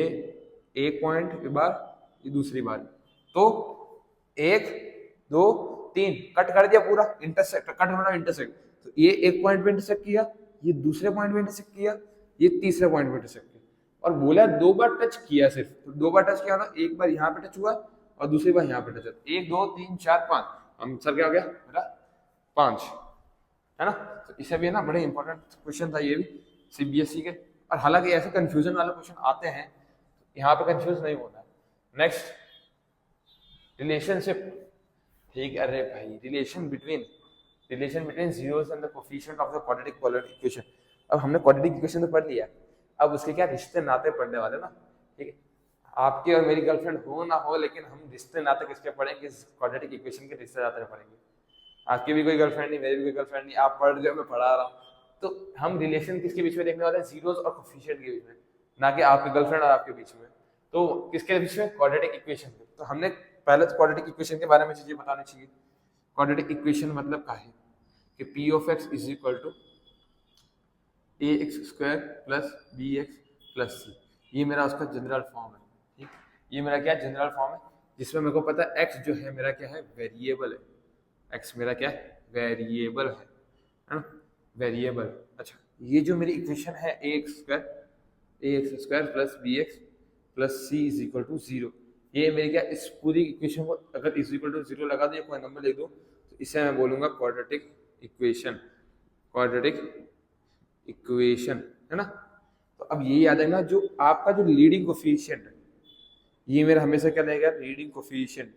1 पॉइंट के बाद ये दूसरी बार, तो 1 2 3 कट कर दिया पूरा, इंटरसेक्ट, कट मतलब इंटरसेक्ट। तो ये 1 पॉइंट पे इंटरसेक्ट किया, ये दूसरे पॉइंट पे इंटरसेक्ट किया, ये तीसरे पॉइंट पे इंटरसेक्ट किया, और बोला 2 बार टच किया सिर्फ। तो 2 बार टच किया ना, एक बार यहाँ पे टच हुआ और दूसरी बार यहाँ पे टच होता है। 1 2 3 4 5, आंसर क्या हो गया मेरा 5, है ना। तो इसे भी है ना बड़े इंपॉर्टेंट क्वेश्चन था ये भी सीबीएसई के। और हालांकि ऐसे कंफ्यूजन वाले क्वेश्चन आते हैं, यहाँ पे कंफ्यूज नहीं होना है। Next, relationship. ठीक है, अरे भाई relation between zeros and the coefficient of the quadratic polar equation. अब हमने क्वाड्रेटिक इक्वेशन तो पढ़ लिया, अब उसके क्या रिश्ते नाते पढ़ने वाले ना। ठीक है, आपकी और मेरी गर्लफ्रेंड हो ना हो, लेकिन हम रिश्ते नाते किसके पढ़ेंगे, क्वाड्रेटिक इक्वेशन के रिश्ते नाते पढ़ेंगे। आपकी भी कोई गर्लफ्रेंड नहीं, मेरी भी कोई गर्लफ्रेंड नहीं, आप पढ़ रहे हो मैं पढ़ा रहा हूँ, तो हम रिलेशन किसके बीच में देखने वाले हैं, जीरोस और कोफिशिएंट के बीच में, ना कि आपके गर्लफ्रेंड और आपके बीच में। तो किसके बीच में, क्वाड्रेटिक इक्वेशन के। तो हमने पहले तो क्वाड्रेटिक इक्वेशन के बारे में चीजें बतानी चाहिए। क्वाड्रेटिक इक्वेशन मतलब क्या है कि P of x is equal to A X square plus B X plus C, ये मेरा उसका जनरल फॉर्म है। ठीक, ये मेरा क्या जनरल फॉर्म है, जिसमें मेरे को पता है एक्स जो है मेरा क्या है, वेरिएबल है। एक्स मेरा क्या है, वेरिएबल है ना, वेरिएबल। अच्छा, ये जो मेरी इक्वेशन है A X square plus B X plus C is equal to 0, ये मेरी क्या, इस पूरी इक्वेशन को अगर इज इक्वल टू 0 लगा दो या कोई नंबर लिख दो, तो इसे मैं बोलूंगा क्वाड्रेटिक इक्वेशन। क्वाड्रेटिक इक्वेशन है ना। तो अब ये याद रखना, जो आपका जो लीडिंग कोफिशिएंट है, ये मेरा हमेशा क्या रहेगा, लीडिंग कोफिशिएंट।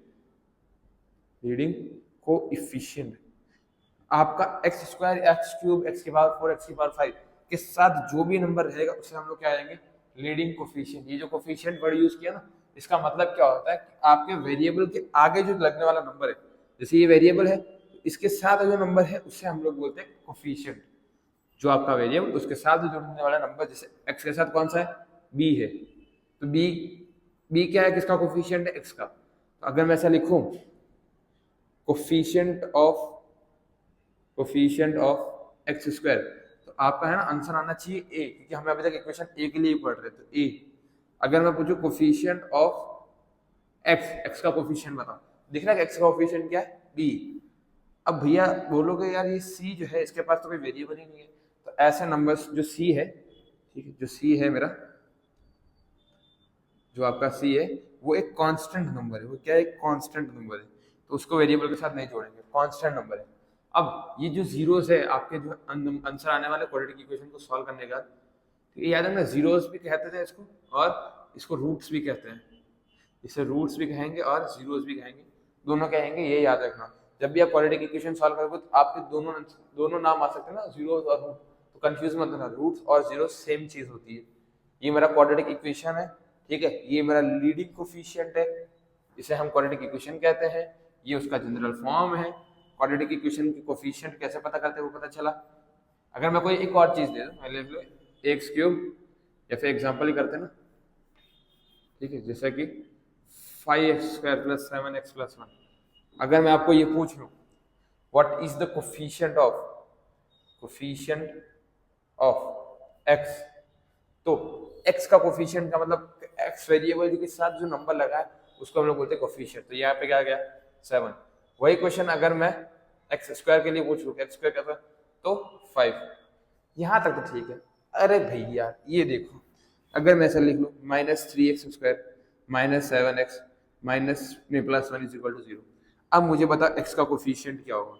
लीडिंग कोएफिशिएंट आपका x square, x cube, x की पावर 4, एक्स की पावर 5 के साथ जो भी नंबर रहेगा उसे हम लोग क्या आएंगे, लीडिंग कोफिशिएंट। ये जो कोफिशिएंट वर्ड यूज किया ना, इसका मतलब क्या होता है कि आपके वेरिएबल के आगे जो लगने वाला नंबर है, जैसे ये वेरिएबल है, इसके साथ जो नंबर है उसे हम लोग बोलते हैं कोफिशिएंट। जो आपका वेरिएबल उसके साथ जुड़ने वाला नंबर, जैसे x के साथ कौन सा है, b है, तो b क्या है, किसका कोफिशिएंट है, x का। तो अगर मैं ऐसा लिखूं, कोफिशिएंट ऑफ एक्स स्क्वायर, तो आपका है ना आंसर आना चाहिए a, क्योंकि हमें अभी तक इक्वेशन a के लिए पढ़ रहे थे, तो a। अगर मैं पूछूं कोफिशिएंट ऑफ x का कोफिशिएंट बताओ, दिख रहा है x का कोफिशिएंट क्या है, b। अब भैया बोलोगे यार ये c जो है इसके पास तो कोई वेरिएबल ही नहीं है, तो ऐसे नंबर्स जो c है, ठीक है, जो c है मेरा, जो आपका c है वो एक कांस्टेंट नंबर है। वो क्या है, एक कांस्टेंट नंबर है, तो उसको वेरिएबल के साथ नहीं जोड़ेंगे, कांस्टेंट नंबर है। अब ये जो जीरोस है आपके जो आंसर आने वाले क्वाड्रेटिक इक्वेशन को सॉल्व करने का, तो ये याद है ना, जीरोस भी कहते थे इसको, और इसको रूट्स भी कहते हैं। इसे रूट्स भी कहेंगे और जीरोस भी कहेंगे, दोनों कहेंगे, ये याद रखना। जब भी आप क्वाड्रेटिक इक्वेशन सॉल्व करोगे तो आपके दोनों नाम आ सकते हैं ना, जीरोस और रूट, तो कंफ्यूज मत होना, रूट्स और जीरो सेम चीज होती है। ये मेरा क्वाड्रेटिक इक्वेशन है, ठीक है, ये मेरा लीडिंग कोफिशिएंट है, इसे हम क्वाड्रेटिक इक्वेशन कहते हैं। ये उसका जनरल फॉर्म है। क्वाड्रेटिक इक्वेशन की कोफिशिएंट कैसे पता करते हैं वो पता चला। अगर मैं कोई एक और चीज दे दूं, मान लो एक्स क्यूब, या फिर एग्जांपल ही करते हैं ना, ठीक है, जैसे कि 5x square plus 7x plus 1। अगर मैं आपको ये पूछ लूं what is the coefficient of x, तो x का कोफिशिएंट का मतलब x वेरिएबल के साथ जो नंबर लगा है उसको हम लोग बोलते हैं कोफिशिएंट। तो यहाँ पे क्या आ गया, 7। वही क्वेश्चन अगर मैं एक्स स्क्वायर के लिए पूछ लूं, एक्स स्क्वायर क्या था, तो 5। यहाँ तक तो ठीक है। अरे भैया ये देखो, अगर मैं ऐसा लिख लूं -3x square minus 7x minus plus 1 is equal to 0। अब मुझे बता x का कोफिशिएंट क्या होगा,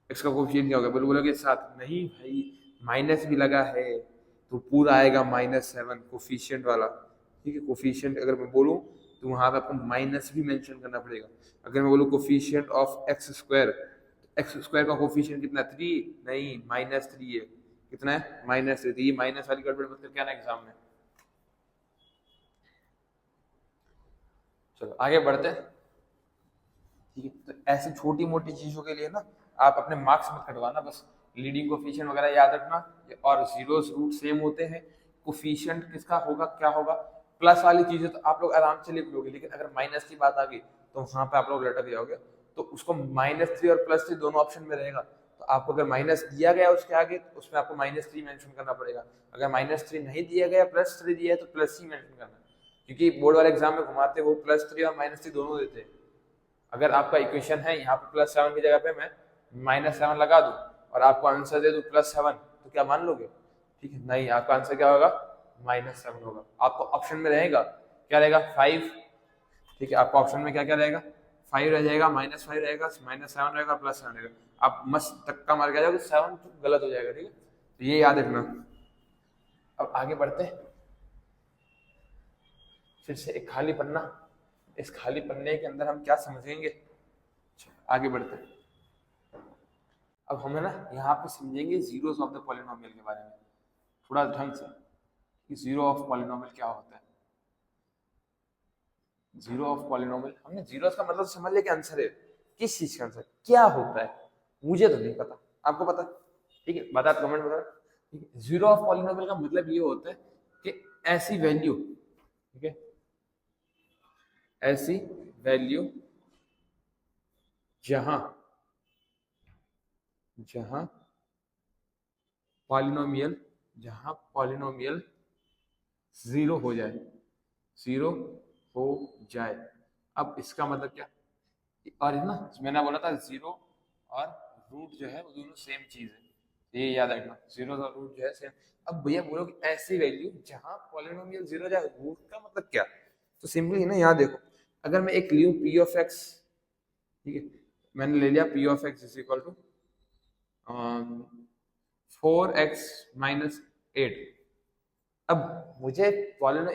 x का कोफिशिएंट क्या होगा, बोलोगे 7, नहीं भाई माइनस भी लगा है तो पूरा आएगा -7 कोफिशिएंट वाला, ठीक है। कोफिशिएंट अगर मैं बोलूं तो वहां पे आपको माइनस भी मेंशन करना पड़ेगा। अगर मैं बोलूं coefficient of x square, x square का कोफिशिएंट कितना, 3, नहीं -3 है, कितना है, -3। ये माइनस वाली गड़बड़ मत करके आना एग्जाम में। चलो आगे बढ़ते हैं, ठीक है। तो ऐसी छोटी मोटी चीजों के लिए ना आप अपने मार्क्स मत कटवाना, बस लीडिंग कोफिशिएंट वगैरह याद रखना, और जीरोस रूट सेम होते हैं। कोफिशिएंट किसका होगा, क्या होगा, प्लस वाली चीजें तो आप लोग आराम से लिख लोगे, लेकिन अगर माइनस की बात आ गई तो वहां पे आप लोग लटक जाओगे। तो उसको -3 और +3 दोनों ऑप्शन में रहेगा, तो आपको अगर माइनस दिया गया उसके आगे तो उसमें आपको -3 मेंशन करना पड़ेगा। अगर -3 नहीं दिया गया, +3 दिया है तो +3 मेंशन करना, क्योंकि बोर्ड वाले एग्जाम में घुमाते वो +3 और -3 दोनों देते हैं। अगर आपका इक्वेशन है यहाँ पे +7 की जगह पे मैं -7 लगा दूं और आपको आंसर दे दूं +7, तो क्या मान लोगे, ठीक है, नहीं, आपका आंसर क्या होगा, -7 होगा। आपको ऑप्शन में रहेगा क्या रहेगा, 5 ठीक है, आपका ऑप्शन में क्या क्या रहेगा, 5 रह जाएगा, -5 रहेगा, -7 रहेगा, +7 रहेगा। आप मस्त धक्का मार के आ जाओगे, 7 तो गलत हो जाएगा। ठीक है, तो ये याद रखना। अब आगे बढ़ते हैं, फिर से एक खाली पन्ना, इस खाली पन्ने के अंदर हम क्या समझेंगे, आगे बढ़ते हैं। अब हमें ना यहाँ पे समझेंगे जीरोस ऑफ द पॉलिनोमियल के बारे में थोड़ा ढंग से, कि जीरो ऑफ पॉलिनोमियल क्या होता है। जीरो ऑफ पॉलिनोमियल, हमने जीरोस का मतलब समझ लिया कि आंसर है, किस चीज का आंसर क्या होता है, मुझे तो नहीं पता, आपको पता, ठीक है, बता कमेंट बता। ठीक है, जीरो ऑफ पॉलिनोमियल का मतलब ये होता है कि ऐसी वैल्यू, ठीक है, ऐसी वैल्यू जहां जहां पॉलिनोमियल जहां पॉलिनोमियल जीरो हो जाए, जीरो हो जाए। अब इसका मतलब क्या, और है ना, मैंने बोला था जीरो और रूट जो है वो दोनों सेम चीज है, ये याद रखना, जीरो और रूट जो है सेम। अब भैया बोलो कि ऐसी वैल्यू जहां पॉलिनोमियल जीरो जाए, रूट का मतलब क्या, तो सिंपली है ना, यहाँ देखो, अगर मैं एक लियूं पी ऑफ एक्स, ठीक है, मैंने ले लिया P of x is equal to 4x-8। अब मुझे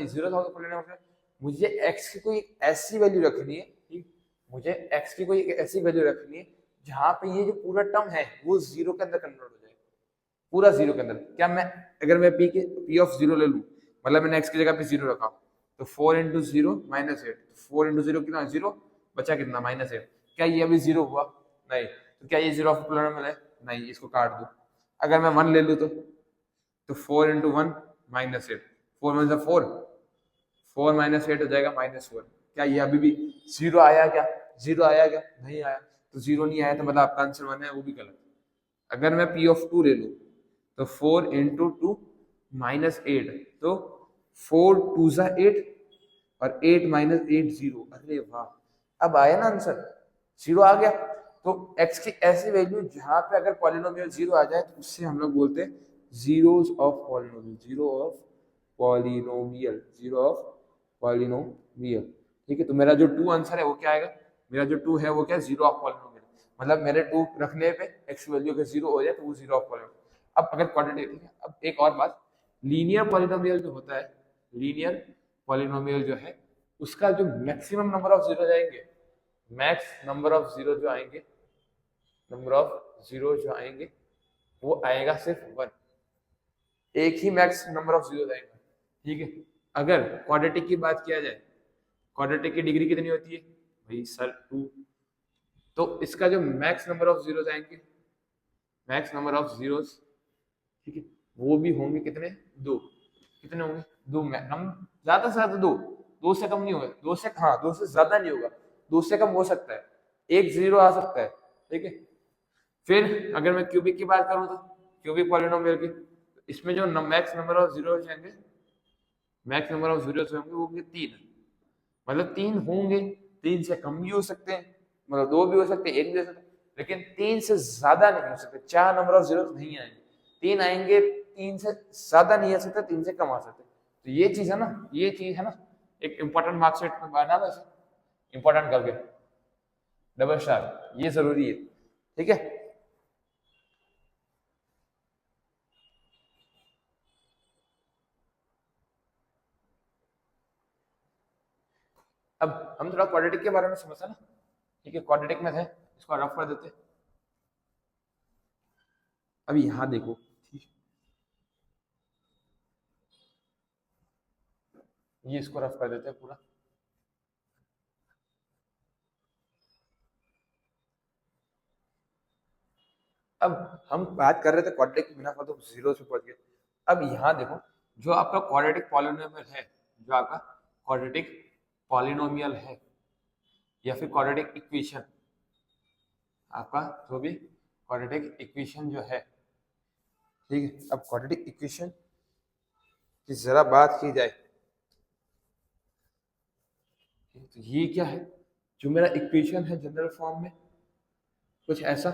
जीरो था पॉलिनोमियल, मुझे x की कोई ऐसी वैल्यू रखनी है, ठीक, मुझे x की कोई ऐसी वैल्यू रखनी है जहां पे ये जो पूरा टर्म है वो जीरो के अंदर कन्वर्ट हो जाए, पूरा जीरो के अंदर। क्या मैं, अगर मैं p ऑफ जीरो ले लूं, मतलब मैंने x की जगह पे जीरो रखा, तो 4 इंटू जीरो -8, 4 इंटू जीरो कितना, जीरो, बचा कितना, -8। क्या ये अभी जीरो हुआ, नहीं, तो क्या ये जीरो ऑफ पॉलिनोमियल है, नहीं, इसको काट दो। अगर मैं 1 ले लूं तो 4 इंटू 1 -8, 4 में से 4, 4 -8 हो जाएगा -4। क्या ये अभी भी जीरो आया क्या, जीरो आया क्या, नहीं आया, तो जीरो नहीं आया तो मतलब आपका आंसर 1 है, वो भी गलत। अगर मैं p ऑफ 2 ले लूं तो 4 इंटू 2 -8, तो 4 2 जा 8 और 8 -8 0, अरे वाह, अब आया ना आंसर, जीरो आ गया। तो x की ऐसी वैल्यू जहां पे अगर पॉलिनोमियल जीरो आ जाए तो उससे हम लोग बोलते हैं zeros of polynomial, zero of polynomial, zero of polynomial. ठीक है, तो मेरा जो 2 आंसर है वो क्या आएगा, मेरा जो 2 है वो क्या, जीरो ऑफ पॉलिनोमियल, मतलब मेरे 2 रखने पे x वैल्यू अगर जीरो हो जाए तो वो जीरो ऑफ पॉलिनोमियल। अब अगर क्वाड्रेटिक, अब एक और बात, लीनियर पॉलिनोमियल जो होता है, लीनियर पॉलिनोमियल जो है उसका जो मैक्सिमम नंबर ऑफ जीरो जाएंगे, मैक्स नंबर ऑफ जीरो जो आएंगे, नंबर ऑफ जीरो जो आएंगे वो आएगा सिर्फ 1, एक ही मैक्स नंबर ऑफ जीरो आएगा। ठीक है, अगर क्वाड्रेटिक की बात किया जाए, क्वाड्रेटिक की डिग्री कितनी होती है भाई सर, 2, तो इसका जो मैक्स नंबर ऑफ जीरोस आएंगे, मैक्स नंबर ऑफ जीरोस, ठीक है, वो भी होंगे कितने, 2, कितने होंगे, 2, ज्यादा से ज्यादा 2, 2 से कम नहीं होगा, 2 से, हाँ 2 से ज्यादा नहीं होगा, 2 से कम हो सकता है, एक जीरो आ सकता है। ठीक है, फिर अगर मैं क्यूबिक की बात करूं तो क्यूबिक पॉलिनोमियल की, इसमें जो मैक्स नंबर ऑफ जीरो होंगे, मैक्स नंबर ऑफ जीरो होंगे वो होंगे 3, मतलब 3 होंगे, 3 से कम भी हो सकते हैं, मतलब 2 भी हो सकते हैं, 1 भी हो सकते हैं, लेकिन 3 से ज्यादा नहीं हो सकते, 4 नंबर ऑफ जीरो नहीं आएंगे, 3 आएंगे, 3 से ज्यादा नहीं आ सकते, 3 से कम आ सकते। तो ये चीज है ना, ये चीज है ना, एक इंपॉर्टेंट मार्कशीट में बना लो इसे इंपॉर्टेंट करके डबल स्टार, ये जरूरी है। ठीक है, अब हम थोड़ा क्वाड्रेटिक के बारे में समझते हैं ना। ठीक है, क्वाड्रेटिक में थे, इसको रफ कर देते। अब यहाँ देखो, ये इसको रफ कर देते हैं पूरा। अब हम बात कर रहे थे क्वाड्रेटिक के बिना तो जीरो से पहुंच गए। अब यहाँ देखो, जो आपका क्वाड्रेटिक पॉलिनोमियल है, जो आपका क्वाड्रेटिक पॉलिनोमियल है या फिर क्वाड्रेटिक इक्वेशन, आपका जो भी क्वाड्रेटिक इक्वेशन जो है, ठीक है, अब क्वाड्रेटिक इक्वेशन की जरा बात की जाए तो ये क्या है, जो मेरा इक्वेशन है जनरल फॉर्म में कुछ ऐसा,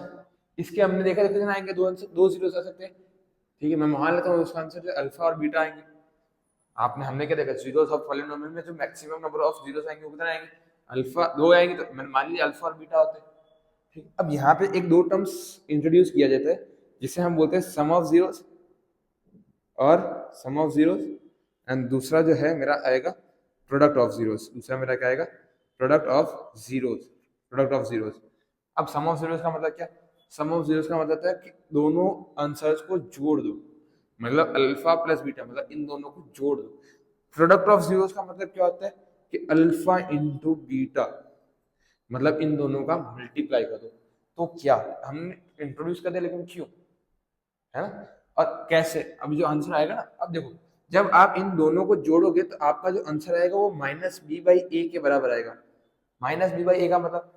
इसके हमने देखा था कितने आएंगे, 2 आंसर, 2 जीरो आ सकते हैं। ठीक है, मैं मान लेता हूँ उसका आंसर जो अल्फा और बीटा आएंगे। आपने हमने क्या देखा, जीरोस ऑफ पॉलिनोमियल में जो मैक्सिमम नंबर ऑफ जीरोस आएंगे वो कितने आएंगे, अल्फा दो आएंगे तो मैंने मान लिया अल्फा और बीटा होते हैं, ठीक। अब यहाँ पे एक दो टर्म्स इंट्रोड्यूस किया जाता है जिसे हम बोलते हैं सम ऑफ जीरोस और सम ऑफ जीरोस, एंड दूसरा जो है मेरा आएगा प्रोडक्ट ऑफ जीरोस। दूसरा मेरा क्या आएगा? Product of zeros, product of zeros. अब सम ऑफ जीरोस का मतलब क्या? सम ऑफ जीरोस का मतलब है कि दोनों आंसर्स को जोड़ दो, मतलब अल्फा प्लस बीटा, मतलब इन दोनों को जोड़ दो। प्रोडक्ट ऑफ जीरोस का मतलब क्या होता है कि अल्फा इंटू बीटा, मतलब इन दोनों का मल्टीप्लाई कर दो। तो क्या हमने इंट्रोड्यूस कर दिया, लेकिन क्यों, है ना? और कैसे? अब जो आंसर आएगा ना, अब देखो जब आप इन दोनों को जोड़ोगे तो आपका जो आंसर आएगा वो माइनस बी बाई ए के बराबर आएगा। माइनस बी बाई ए का मतलब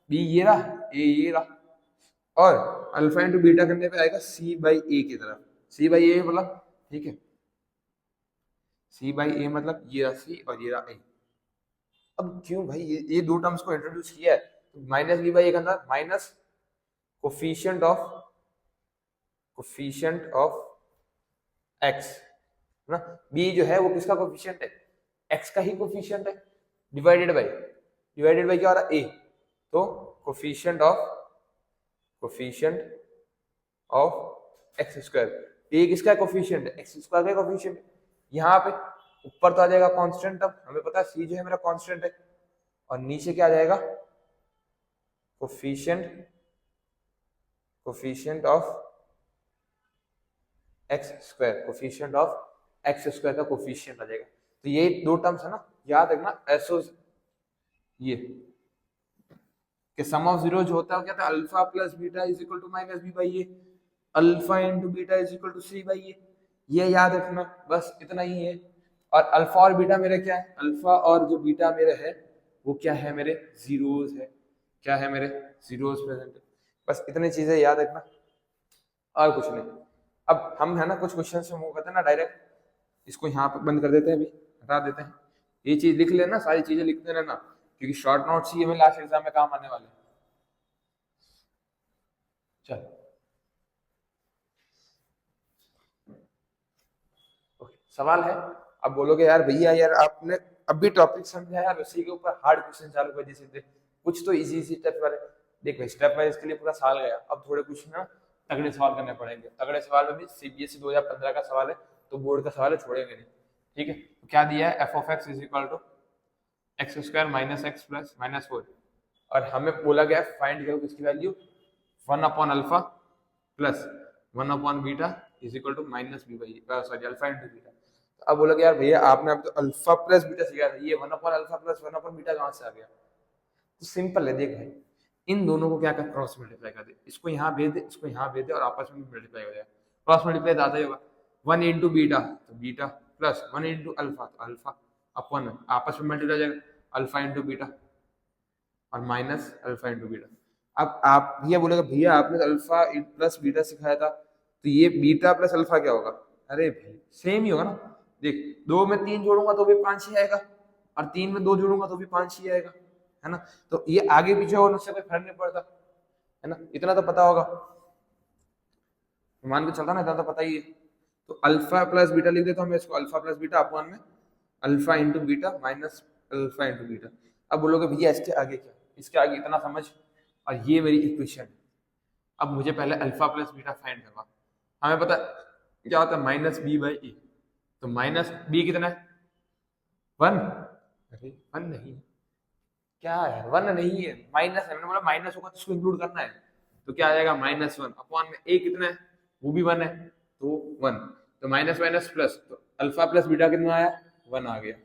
बी ये रहा, ए ये रहा, और अल्फा इंटू बीटा करने पे आएगा सी बाई ए की तरफ। सी बाई ए मतलब, ठीक है, सी बाई ए मतलब ये रहा सी और ये रहा ए। अब क्यों भाई ये दो टर्म्स को इंट्रोड्यूस किया है? तो माइनस बी बाई ए का अंदर माइनस कोफिशिएंट ऑफ एक्स, ना, बी जो है वो किसका कोफिशिएंट है? एक्स का ही कोफिशिएंट है, डिवाइडेड बाय क्या हो रहा है? ए। तो कोफिशिएंट ऑफ एक्स स्क्वायर, ए किसका कोफिशिएंट है? एक्स स्क्वायर का कोफिशिएंट। यहाँ पे ऊपर तो आ जाएगा कांस्टेंट, अब हमें पता है सी जो है मेरा कांस्टेंट है, और नीचे क्या आ जाएगा? Coefficient of x square, coefficient of x square का कोफिशिएंट आ जाएगा। तो ये दो टर्म्स है ना, याद रखना। एसओ ये कि सम ऑफ जीरो जो होता है क्या था? Alpha plus beta is equal to minus B by A, alpha into beta is equal to C by A. ये याद रखना, बस इतना ही है। और अल्फा और बीटा मेरे क्या है? अल्फा और जो बीटा मेरे है वो क्या है? मेरे जीरोस है। क्या है? मेरे जीरोस प्रेजेंट है। बस इतनी चीजें याद रखना और कुछ नहीं। अब हम है ना कुछ क्वेश्चन से मूव करते हैं ना डायरेक्ट, इसको यहाँ पर बंद कर देते हैं, अभी हटा देते हैं। ये चीज लिख लेना, सारी चीजें लिखते रहना, क्योंकि शॉर्ट नोट्स ही हमें लास्ट एग्जाम में काम आने वाले। चल सवाल है। अब बोलोगे यार भैया यार आपने अभी टॉपिक समझा यार, उसी के ऊपर हार्ड क्वेश्चन चालू कर दिए सीधे। कुछ तो इजी स्टेप वाले देख भाई, स्टेप वाइज के लिए पूरा साल गया, अब थोड़े कुछ ना तगड़े सवाल करने पड़ेंगे। तगड़े सवाल में भी सीबीएसई 2015 का सवाल है, तो बोर्ड का सवाल है, छोड़ेंगे नहीं, ठीक है। तो क्या दिया है? F of x is equal to x square minus x plus minus 4, और हमें बोला गया फाइंड करो किसकी value? 1 upon alpha plus 1 upon beta is equal to minus B by sorry alpha into beta. तो अब बोला कि यार भैया आपने अब तो अल्फा प्लस बीटा सीखा था, ये 1 upon alpha plus 1 upon beta कहाँ से आ गया? तो सिंपल है, देख भाई इन दोनों को क्या कर, क्रॉस मल्टीप्लाई कर दे, इसको यहाँ भेज दे, इसको यहाँ भेज दे, और आपस में मल्टीप्लाई हो जाएगा। क्रॉस मल्टीप्लाई ज्यादा ही होगा। 1 इंटू बीटा तो बीटा, प्लस 1 इंटू अल्फा तो अल्फा, अपॉन आपस में मल्टीप्लाई हो जाएगा, अल्फा इंटू बीटा और माइनस अल्फा इंटू बीटा। अब आप भैया बोलेगा भैया आपने अल्फा प्लस बीटा सिखाया था, तो ये बीटा प्लस अल्फा क्या होगा? अरे भाई सेम ही होगा ना। देख 2 में 3 जोड़ूंगा तो भी 5 ही आएगा, और 3 में 2 जोड़ूंगा तो भी 5 ही आएगा, है ना। तो ये आगे पीछे होने से कोई फर्क नहीं पड़ता, है ना, इतना तो पता होगा, मान के चलता ना, इतना तो पता ही है। तो अल्फा प्लस बीटा लिख देता हूँ मैं इसको, अल्फा प्लस बीटा अपॉन में alpha into beta minus alpha into beta. अब बोलोगे भैया इसके आगे क्या? इसके आगे इतना समझ, और ये मेरी इक्वेशन है। अब मुझे पहले अल्फा प्लस बीटा फाइंड करवा। हमें पता क्या होता है? माइनस बी बाई ए। तो माइनस बी कितना है? 1। अरे 1 नहीं, क्या है 1 नहीं है, माइनस है। मैंने बोला माइनस होगा तो इसको इंक्लूड करना है, तो क्या आ जाएगा? -1 अपॉन में ए कितना है? वो भी 1 है, तो 1। तो माइनस माइनस प्लस, तो अल्फा प्लस बीटा कितना आया? 1 आ गया।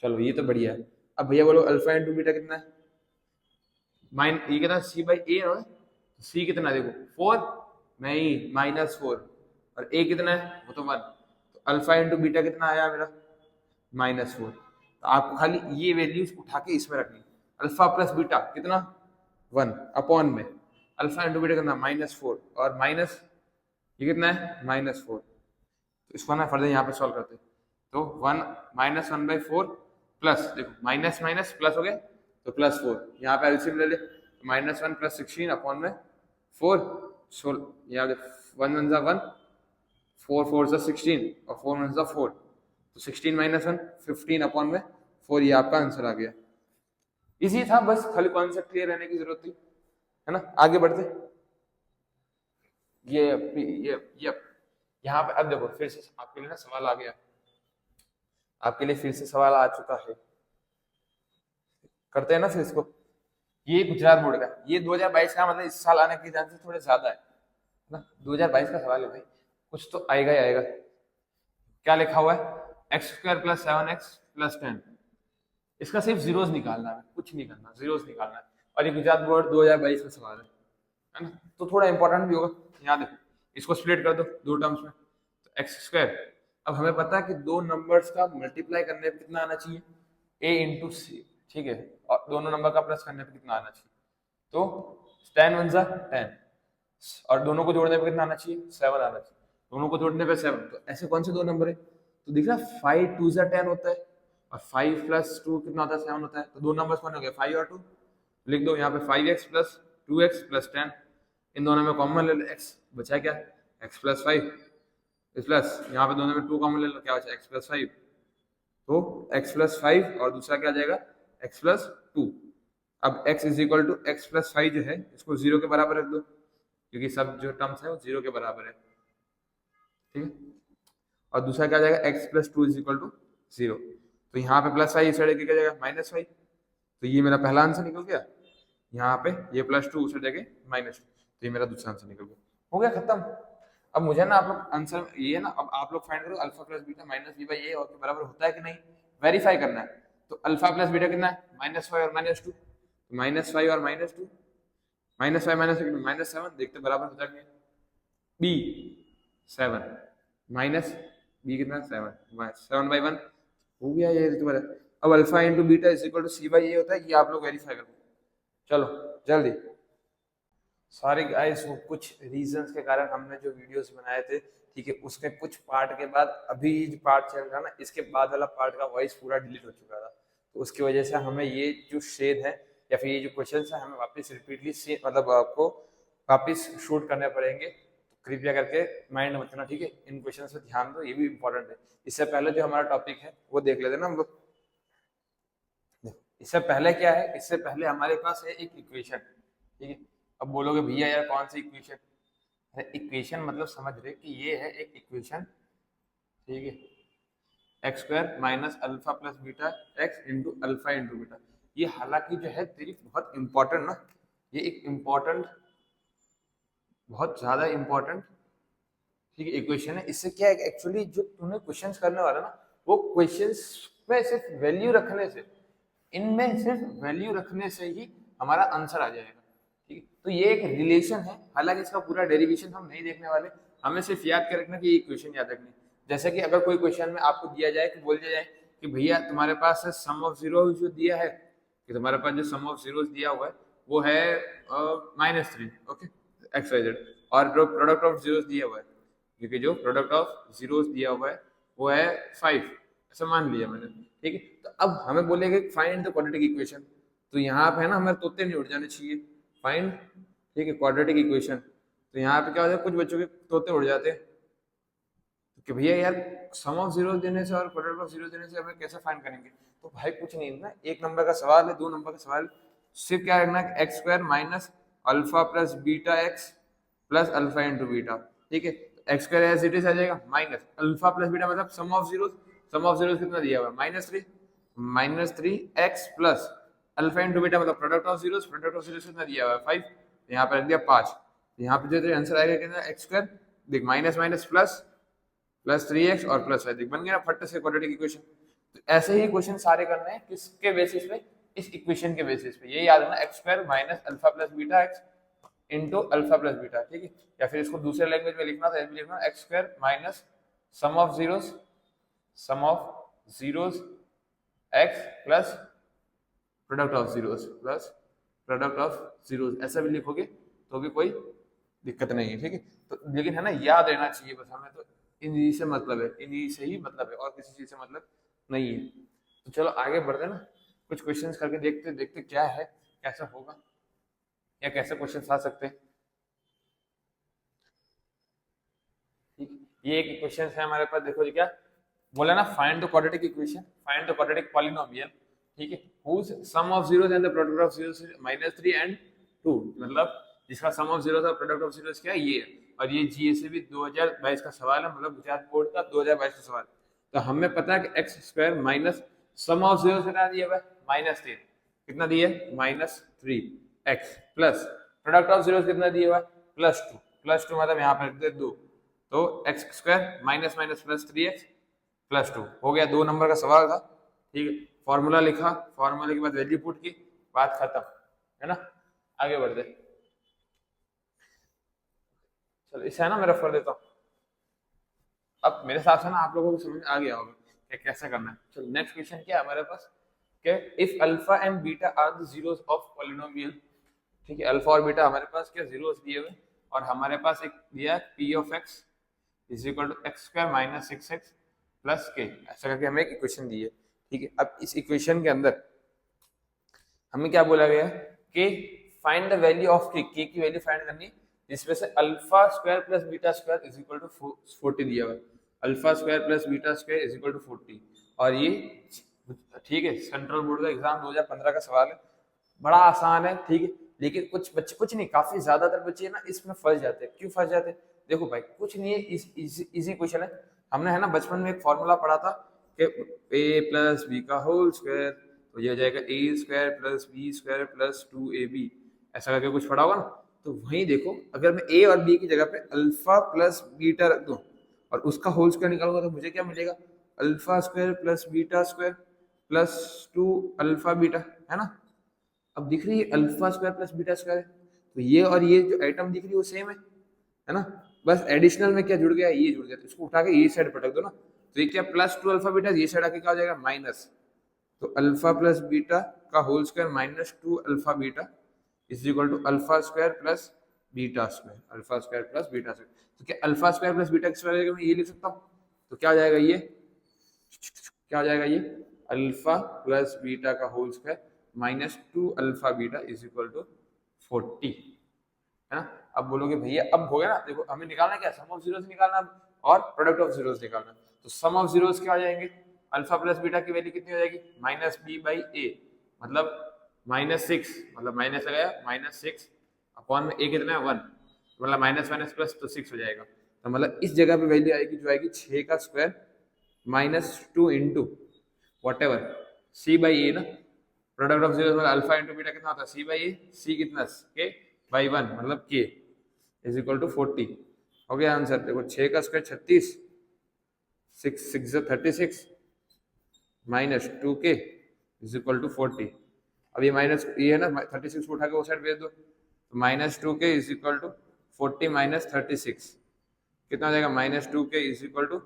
चलो ये तो बढ़िया है। अब भैया बोलो अल्फा इंटू बीटा कितना है? ये कितना? सी बाई ए है, सी कितना देखो 4 नहीं -4, और ए कितना है? वो तो 1। तो अल्फा इंटू बीटा कितना आया मेरा? -4। तो आपको खाली ये वैल्यूज उठा के इसमें रखनी। अल्फा प्लस बीटा कितना? 1 अपॉन में अल्फा इंटू बीटा कितना? -4, और माइनस ये कितना है? -4। तो इसको ना फर्दर यहाँ पे सॉल्व करते, तो 1 -1/4 प्लस, देखो माइनस माइनस प्लस हो गया तो +4, यहाँ पे एलसीएम ले ले, -1 + 16 अपॉन में 4, यहाँ 1 1 1, 4 4 16, और 4 1 4, तो 16 - 1 15 अपॉन में 4, ये आपका आंसर आ गया। इजी था, बस खाली कॉन्सेप्ट क्लियर रहने की जरूरत थी, है ना। आगे बढ़ते, ये यहाँ पे अब देखो फिर से आपके लिए ना सवाल आ गया, आपके लिए फिर से सवाल आ चुका है, करते हैं ना फिर इसको। ये गुजरात बोर्ड का, ये 2022 का, मतलब इस साल आने के चांसेस थोड़े ज्यादा है ना। 2022 का सवाल है भाई, कुछ तो आएगा ही आएगा। क्या लिखा हुआ है, X square plus 7x plus 10। इसका सिर्फ जीरोस निकालना है, कुछ नहीं करना, जीरोस निकालना है। और ये गुजरात बोर्ड 2022 का सवाल है ना, तो थोड़ा इंपॉर्टेंट भी होगा। यहाँ देखो, इसको स्प्लिट कर दो दो टर्म्स में, तो एक्स स्क्वायर, अब हमें पता है कि दो नंबर्स का मल्टीप्लाई करने पे कितना आना चाहिए, a इंटू सी, ठीक है, और दोनों नंबर का प्लस करने पे कितना आना चाहिए, तो 10 वन जा 10, और दोनों को जोड़ने पे कितना आना चाहिए, 7 आना चाहिए, दोनों को जोड़ने पे 7। तो ऐसे कौन से दो नंबर है, तो दिख रहा है 5 2 जा 10 होता है, और 5 प्लस 2 कितना होता है, 7 होता है। तो दो नंबर्स कौन हो गए, 5 और 2, लिख दो यहाँ पे 5x प्लस 2x प्लस 10, इन दोनों में कॉमन ले लो x, बचा क्या, x प्लस 5 प्लस यहाँ पे दोनों में 2 कॉमन ले लो, क्या बचा x प्लस 5, तो x प्लस 5 और दूसरा क्या आ जाएगा x प्लस 2। अब x is equal to x plus 5 जो है इसको 0 के बराबर रख दो, क्योंकि सब जो टर्म्स है वो 0 के बराबर है, ठीक है। और दूसरा क्या आ जाएगा, x plus 2 is equal to 0, तो यहाँ पे प्लस 5 इस साइड क्या जाएगा माइनस 5, तो ये मेरा पहला आंसर निकल गया। यहाँ पे ये प्लस 2 उस जगह माइनस 2, तो ये मेरा दूसरा आंसर निकल गया, हो गया खत्म। अब मुझे ना आप लोग आंसर ये है ना, अब आप लोग फाइंड करो alpha plus beta minus B by A और के बराबर होता है कि नहीं, वेरीफाई करना है। तो अल्फा प्लस बीटा कितना है, -5 और -2, तो -5 और -2, -5 -7, देखते बराबर होता है, बी 7 माइनस बी कितना 7, 7/1 हो गया ये तुम्हारा। अब alpha into beta is equal to C by A होता है, ये आप लोग वेरीफाई करो, चलो जल्दी। सॉरी गाइस, वो कुछ रीजंस के कारण हमने जो वीडियोस बनाए थे, ठीक है, उसके कुछ पार्ट के बाद अभी जो पार्ट चल रहा ना, इसके बाद वाला पार्ट का वॉइस पूरा डिलीट हो चुका था, तो उसकी वजह से हमें ये जो शेड है या फिर ये जो क्वेश्चन है हमें वापस रिपीटली मतलब आपको वापस शूट करने पड़ेंगे, तो कृपया करके माइंड मत करना, ठीक है, इन क्वेश्चन पे ध्यान दो, ये भी इंपॉर्टेंट है। इससे पहले जो हमारा टॉपिक है वो देख लेते ना हम लोग। इससे पहले क्या है, इससे पहले हमारे पास है एक इक्वेशन, ठीक है। अब बोलोगे भैया यार कौन सी इक्वेशन, अरे इक्वेशन मतलब समझ रहे कि ये है एक इक्वेशन, ठीक है, X square minus alpha plus beta x into alpha into beta. ये हालांकि जो है तेरी बहुत इंपॉर्टेंट ना, ये एक इम्पॉर्टेंट, बहुत ज्यादा इम्पोर्टेंट, ठीक है, इक्वेशन है। इससे क्या है एक्चुअली जो तुम्हें क्वेश्चंस करने वाला ना, वो क्वेश्चंस में सिर्फ वैल्यू रखने से, इनमें सिर्फ वैल्यू रखने से ही हमारा आंसर आ जाएगा, ठीक है। तो ये एक रिलेशन है, हालांकि इसका पूरा डेरिवेशन हम नहीं देखने वाले, हमें सिर्फ याद कर रखना कि ये इक्वेशन याद रखनी। जैसे कि अगर कोई क्वेश्चन में आपको दिया जाए कि बोल दिया जाए कि भैया तुम्हारे पास सम ऑफ जीरो जो दिया है, कि तुम्हारे पास जो सम ऑफ जीरोस दिया हुआ है वो है -3, ओके, एक्स वाई जेड, और जो प्रोडक्ट ऑफ जीरोस दिया हुआ है, क्योंकि जो प्रोडक्ट ऑफ जीरोस दिया हुआ है वो है 5, ऐसा मान लिया मैंने, ठीक है। तो अब हमें बोलेंगे फाइंड द क्वाड्रेटिक इक्वेशन, तो यहाँ पे है ना हमारे तोते नहीं उड़ जाने चाहिए, फाइंड, ठीक है, क्वाड्रेटिक इक्वेशन। तो यहाँ पे क्या होता है, कुछ बच्चों के तोते उड़ जाते हैं कि भैया यार सम ऑफ जीरो देने से और प्रोडक्ट ऑफ जीरो देने से हमें कैसे फाइंड करेंगे। तो भाई कुछ नहीं ना, एक नंबर का सवाल है, दो नंबर का सवाल, सिर्फ क्या रखना है, X square minus alpha plus beta X plus alpha into beta, ठीक है। X square as it is आ जाएगा माइनस अल्फा प्लस बीटा मतलब sum of zero, sum of zero कितना दिया हुआ है -3 X plus alpha into beta मतलब product of zero, product of zero कितना दिया हुआ है 5, तो यहाँ पे रख दिया 5, यहाँ पे जो आंसर आएगा कितना, एक्स स्क्वायर देख minus minus plus plus 3x और प्लस 5, बन गया फट से क्वाड्रेटिक इक्वेशन। तो ऐसे ही क्वेश्चन सारे करने हैं, किसके बेसिस पे, इस इक्वेशन के बेसिस पे, ये याद रखना, x square minus alpha plus beta x into alpha plus beta, ठीक है। या फिर इसको दूसरे लैंग्वेज में लिखना तो ऐसे लिखना, x square minus sum of zeros, sum of zeros x plus product of zeros plus product of zeros, ऐसा भी लिखोगे तो भी कोई दिक्कत नहीं है, ठीक है। तो लेकिन है ना याद रहना चाहिए बस, हमें तो इन्हीं से मतलब है, इन्हीं से ही मतलब है, और किसी चीज से मतलब नहीं है। तो चलो आगे बढ़ते ना, कुछ क्वेश्चंस करके देखते देखते क्या है, कैसा होगा या कैसे क्वेश्चन आ सकते हैं, ठीक। ये एक क्वेश्चन है हमारे पास, देखो जी क्या बोला ना, find the quadratic equation, find the quadratic polynomial, ठीक है, whose sum of zeros and the product of zeros is -3 and 2, मतलब जिसका सम ऑफ जीरोस और प्रोडक्ट ऑफ जीरोस क्या है ये है। और ये जीएसए भी 2022 का सवाल है, मतलब गुजरात बोर्ड का 2022 का सवाल। तो हमें पता है कि X square minus sum of zeros कितना दिया हुआ है -3, कितना दिया है -3 X, plus product of zeros कितना दिया हुआ है +2, +2 मतलब यहाँ पर रख दे 2, तो X square minus minus plus 3x +2 हो गया। 2 नंबर का सवाल था, ठीक है। फॉर्मूला लिखा, फॉर्मूले के बाद वैल्यू पुट की, बात खत्म, है ना। आगे बढ़ते, चलो इसे है ना मैं रफ कर देता हूँ। अब मेरे हिसाब से ना आप लोगों को समझ आ गया होगा कि कैसे करना है। चलो नेक्स्ट क्वेश्चन क्या है हमारे पास, कि if alpha and beta are the zeros of polynomial, ठीक है। अल्फा और बीटा हमारे पास क्या जीरोस दिए हुए, और हमारे पास एक दिया है P of x is equal to x square minus 6x plus K, ऐसा करके हमें एक इक्वेशन दी है, ठीक है। अब इस इक्वेशन के अंदर हमें क्या बोला गया है कि फाइंड द वैल्यू ऑफ के की वैल्यू फाइंड करनी है, जिसमें से alpha square plus beta square is equal to 40 दिया हुआ है। Alpha square plus beta square is equal to 40, और ये ठीक है सेंट्रल बोर्ड का एग्जाम 2015 का सवाल है, बड़ा आसान है, ठीक है। लेकिन कुछ बच्चे, कुछ नहीं काफी ज्यादातर बच्चे ना इसमें फंस जाते हैं। क्यों फंस जाते हैं? देखो भाई कुछ नहीं है, इजी क्वेश्चन है। हमने है ना बचपन में एक फॉर्मूला पढ़ा था कि a प्लस बी का होल स्क्वायर, तो ये हो जाएगा a square plus B square plus 2ab, ऐसा करके कुछ पढ़ा होगा ना। तो वहीं देखो, अगर मैं a और b की जगह पे अल्फा प्लस बीटा रख दूं और उसका होल स्क्वायर निकालूंगा तो मुझे क्या मिलेगा, alpha square plus beta square plus 2 alpha beta, है ना। अब दिख रही है alpha square plus beta square, तो ये और ये जो आइटम दिख रही है वो सेम है ना। बस एडिशनल में क्या जुड़ गया, ये जुड़ गया, तो इसको उठा के ये साइड पटक दो ना, तो ये क्या +2 अल्फा बीटा, ये साइड आके क्या हो जाएगा माइनस, तो अल्फा प्लस बीटा का whole square -2 alpha beta is equal to alpha square plus beta square, alpha square plus beta square. तो क्या alpha square plus beta square मैं ये लिख सकता हूँ, तो क्या हो जाएगा ये, क्या हो जाएगा ये अल्फा प्लस बीटा का whole square -2 alpha beta is equal to 40, है ना। अब बोलोगे भैया अब हो गया ना, देखो हमें निकालना क्या, सम ऑफ जीरोस निकालना और प्रोडक्ट ऑफ जीरोस निकालना। तो सम ऑफ जीरोस क्या आ जाएंगे, अल्फा प्लस बीटा की वैल्यू कितनी हो जाएगी -b/a, मतलब -6, मतलब माइनस लगाया -6 अपॉन में a कितना है 1, मतलब माइनस माइनस प्लस तो 6 हो जाएगा। तो मतलब इस जगह पे वैल्यू आएगी जो आएगी 6 का square -2 into what ever c/a ना, प्रोडक्ट ऑफ जीरोस मतलब अल्फा इंटू बीटा कितना होता है c/a, c कितना k/1 मतलब k इज इक्वल टू 40। हो गया आंसर, देखो 6 का square 36, 6 36 -2k is equal to 40। अब ये माइनस ये है ना 36 को उठा के वो साइड भेज दो, तो -2k इज इक्वल टू 40 - 36 कितना हो जाएगा, -2k इज इक्वल टू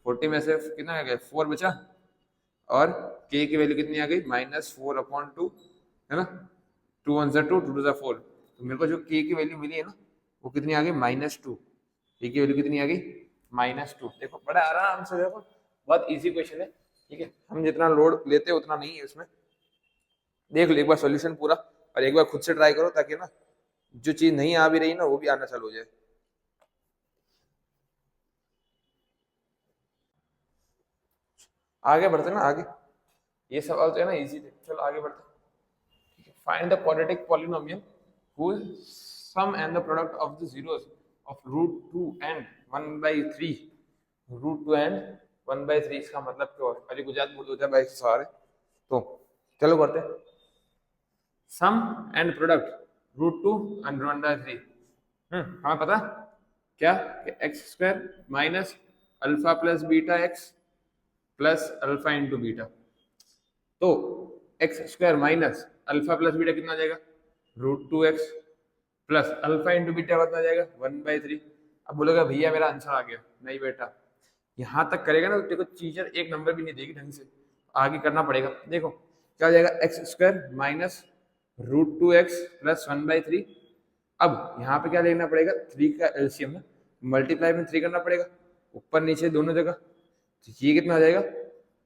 40 में से कितना आ गया 4 बचा, और k की वैल्यू कितनी आ गई -4/2, है ना। 2 1 2 2 2 4, तो मेरे को जो k की वैल्यू मिली है ना वो कितनी आ गई -2, k की वैल्यू कितनी आ गई -2। देखो बड़ा आराम से, देखो बहुत इजी क्वेश्चन है, ठीक है। हम जितना लोड लेते हैं उतना नहीं है इसमें। देख लो एक बार सॉल्यूशन पूरा, और एक बार खुद से ट्राई करो, ताकि ना जो चीज नहीं आ भी रही ना वो भी आना चालू हो जाए। आगे बढ़ते ना, आगे ये सवाल तो है ना इजी थे, चलो आगे बढ़ते। Find the quadratic polynomial whose sum and the product of the zeros of √2 and 1/3, √2 and 1/3 इसका मतलब क्या है, अरे गुजरात बोर्ड 2022 सवाल है, तो चलो करते हैं। सम एंड प्रोडक्ट √2 and 1/3, हमें पता क्या कि X square minus alpha plus beta X plus alpha into beta, तो X square minus alpha plus beta कितना आ जाएगा √2x plus alpha into beta कितना आ जाएगा 1/3। अब बोलेगा भैया मेरा आंसर आ गया, नहीं बेटा, यहाँ तक करेगा ना तो देखो टीचर एक नंबर भी नहीं देगी ढंग से, आगे करना पड़ेगा। देखो क्या हो जाएगा x square minus √2x plus 1/3। अब यहाँ पे क्या लेना पड़ेगा 3 का एलसीएम ना, मल्टीप्लाई में 3 करना पड़ेगा ऊपर नीचे दोनों जगह, तो ये कितना आ जाएगा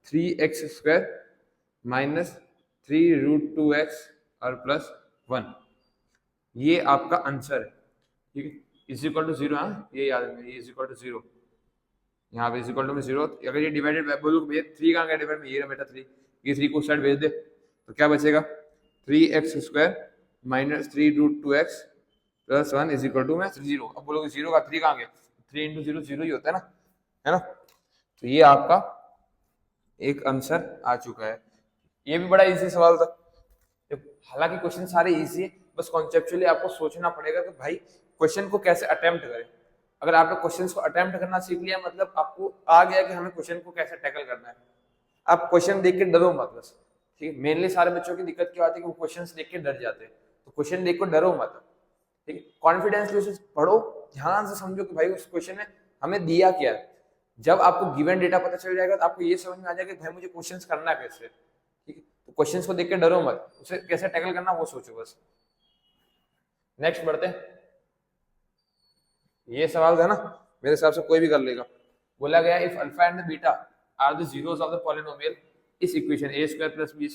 3x स्क्वायर माइनस 3√2x और प्लस 1, ये आपका आंसर है, ठीक है। इज इक्वल टू 0, हाँ ये याद है, ये इज इक्वल टू 0, यहाँ पे इज इक्वल टू में 0, अगर ये डिवाइडेड बाय बोलो भैया 3 कहाँ गया डिवाइड में, ये रहा बेटा 3, ये 3 को साइड भेज दे, तो क्या बचेगा 3x² minus 3√2x plus 1 is equal to में 0। अब बोलोगे 0 का 3 कहाँ गया, 3 इंटू 0 0 ही होता है ना, है ना। तो ये आपका एक आंसर आ चुका है। ये भी बड़ा इजी सवाल था। हालांकि क्वेश्चन सारे इजी है, बस कॉन्सेप्चुअली आपको सोचना पड़ेगा कि भाई क्वेश्चन को कैसे अटेम्प्ट करें। अगर आपने क्वेश्चंस को अटेम्प्ट करना सीख लिया मतलब आपको आ गया कि हमें क्वेश्चन को कैसे टैकल करना है। आप क्वेश्चन देख के डरो मत बस, ठीक है। मेनली सारे बच्चों की दिक्कत क्या आती है कि वो क्वेश्चंस देख के डर जाते हैं, तो क्वेश्चन देख को डरो मत, ठीक है। कॉन्फिडेंसली उसे पढ़ो, ध्यान से समझो कि भाई उस क्वेश्चन में हमें दिया क्या है। जब आपको गिवन डेटा पता चल जाएगा तो आपको ये समझ में आ जाएगा कि भाई मुझे क्वेश्चंस करना कैसे, ठीक है। तो क्वेश्चंस को देख के डरो मत, उसे कैसे टैकल करना वो सोचो बस। नेक्स्ट बढ़ते हैं। ये सवाल था ना, मेरे हिसाब से कोई भी कर लेगा। बोला गया if alpha and beta are the zeros of the polynomial इस equation a² + b²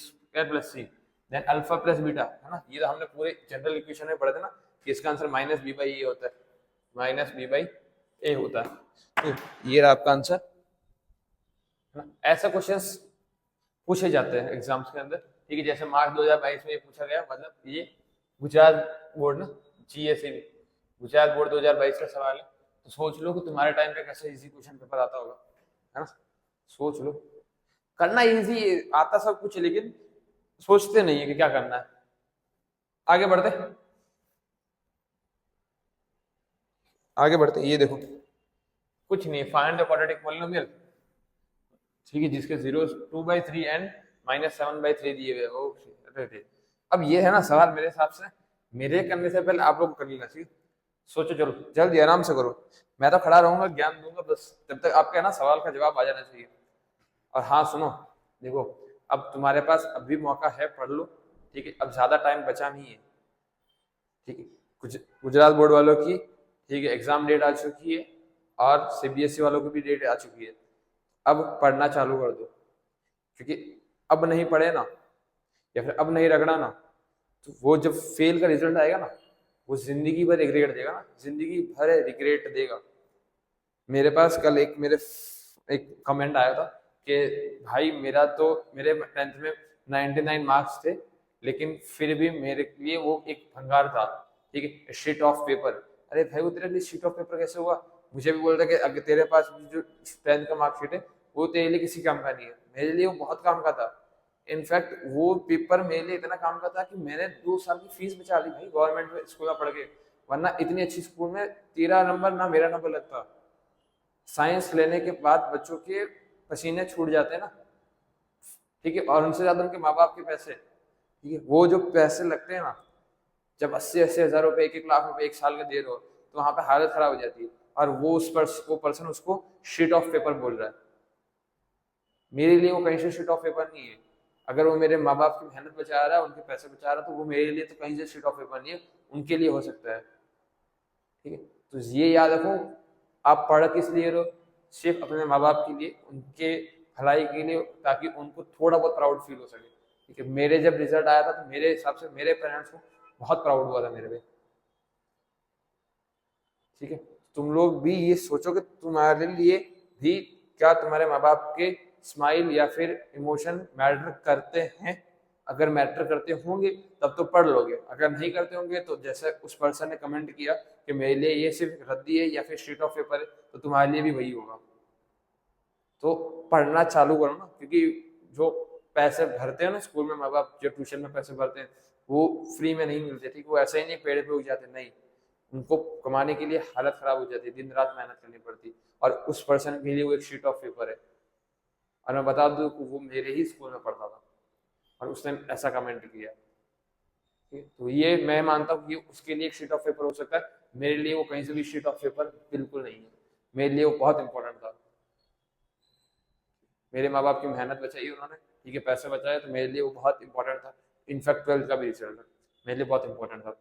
+ c then alpha plus beta, है ना। ये तो हमने पूरे जनरल इक्वेशन में पढ़ा था ना कि इसका आंसर -b/a होता है, -b/a होता है। तो ये रहा आपका आंसर, है ना। ऐसा क्वेश्चंस पूछे जाते हैं एग्जाम्स के अंदर, ठीक है। जैसे मार्च 2022 में ये पूछा गया, मतलब ये गुजरात बोर्ड ना, GSEB गुजरात बोर्ड 2022 का सवाल है। तो सोच लो कि तुम्हारे टाइम पे कैसे इजी क्वेश्चन पेपर आता होगा, है ना। सोच लो, करना इजी आता सब कुछ, लेकिन सोचते नहीं है कि क्या करना है। आगे बढ़ते आगे बढ़ते ये देखो कुछ नहीं, फाइंड द क्वाड्रेटिक पॉलिनोमियल, ठीक है, जिसके 2/3 एंड -7/3 दिए हुए। अब ये है ना सवाल, मेरे हिसाब से मेरे करने से पहले आप लोग कर लेना चाहिए। सोचो, चलो जल्दी आराम से करो, मैं तो खड़ा रहूंगा ज्ञान दूंगा बस, तब तक आपका ना सवाल का जवाब आ जाना चाहिए। और हाँ सुनो, देखो अब तुम्हारे पास अभी मौका है, पढ़ लो, ठीक है। अब ज्यादा टाइम बचा नहीं है, ठीक है। गुजरात बोर्ड वालों की, ठीक है, एग्जाम डेट आ चुकी है और CBSE वालों की भी डेट आ चुकी है। अब पढ़ना चालू कर दो, क्योंकि अब नहीं पढ़े ना या फिर अब नहीं रगड़ा ना, तो वो जब फेल का रिजल्ट आएगा ना, वो जिंदगी भर रिग्रेट देगा ना, जिंदगी भर रिग्रेट देगा। मेरे पास कल एक कमेंट आया था कि भाई मेरे 10th में 99 मार्क्स थे, लेकिन फिर भी मेरे लिए वो एक भंगार था, ठीक है, शीट ऑफ पेपर। अरे भाई वो तेरे लिए शीट ऑफ पेपर कैसे हुआ? मुझे भी बोल रहा कि अगर तेरे पास जो 10th का मार्कशीट है वो तेरे लिए किसी काम का नहीं है, मेरे लिए वो बहुत काम का था। इनफैक्ट वो पेपर मेरे लिए इतना काम का था कि मैंने 2 साल की फीस बचा ली भाई गवर्नमेंट स्कूल में पढ़ के, वरना इतनी अच्छी स्कूल में 13 नंबर ना मेरा नंबर लगता। साइंस लेने के बाद बच्चों के पसीने छूट जाते हैं ना, ठीक है, और उनसे ज्यादा उनके माँ बाप के पैसे, ठीक है, वो जो पैसे लगते हैं ना, जब 80-80 हज़ार रुपए 1-1 लाख रुपए एक साल के दे रहे हो, तो वहां पे हालत खराब हो जाती है। और वो पर्सन उसको शीट ऑफ पेपर बोल रहा है। मेरे लिए वो कहीं से शीट ऑफ पेपर नहीं है। अगर वो मेरे माँ बाप की मेहनत बचा रहा है, उनके पैसे बचा रहा है, तो वो मेरे लिए तो कहीं से शीट ऑफ पेपर नहीं है, उनके लिए हो सकता है, ठीक है। तो ये याद रखो, आप पढ़ किस लिए रहो? सिर्फ अपने माँ बाप के लिए, उनके भलाई के लिए, ताकि उनको थोड़ा बहुत प्राउड फील हो सके, ठीक है। मेरे जब रिजल्ट आया था तो मेरे हिसाब से मेरे पेरेंट्स को बहुत प्राउड हुआ था मेरे पे, ठीक है। तुम लोग भी ये सोचो कि तुम्हारे लिए भी क्या तुम्हारे माँ बाप के स्माइल या फिर इमोशन मैटर करते हैं। अगर मैटर करते होंगे तब तो पढ़ लोगे, अगर नहीं करते होंगे तो जैसे उस पर्सन ने कमेंट किया कि मेरे लिए ये सिर्फ रद्दी है या फिर शीट ऑफ पेपर है, तो तुम्हारे लिए भी वही होगा। तो पढ़ना चालू करो ना, क्योंकि जो पैसे भरते हैं ना स्कूल में माँ बाप, जो ट्यूशन में पैसे भरते हैं वो फ्री में नहीं मिलते, ठीक। वो ऐसे ही नहीं पेड़ पे उग जाते, नहीं, उनको कमाने के लिए हालत खराब हो जाती है, दिन रात मेहनत करनी पड़ती। और उस पर्सन के लिए वो एक शीट ऑफ पेपर है। और मैं बता दूं कि वो मेरे ही स्कूल में पढ़ता था और उसने ऐसा कमेंट किया, तो ये मैं मानता हूँ कि उसके लिए एक शीट ऑफ पेपर हो सकता है, मेरे लिए वो कहीं से भी शीट ऑफ पेपर बिल्कुल नहीं है। मेरे लिए वो बहुत इंपॉर्टेंट था, मेरे माँ बाप की मेहनत बचाई उन्होंने, ठीक है, पैसे बचाए, तो मेरे लिए वो बहुत इंपॉर्टेंट था। इनफैक्ट 12th का भी रिजल्ट मेरे लिए बहुत इंपॉर्टेंट था।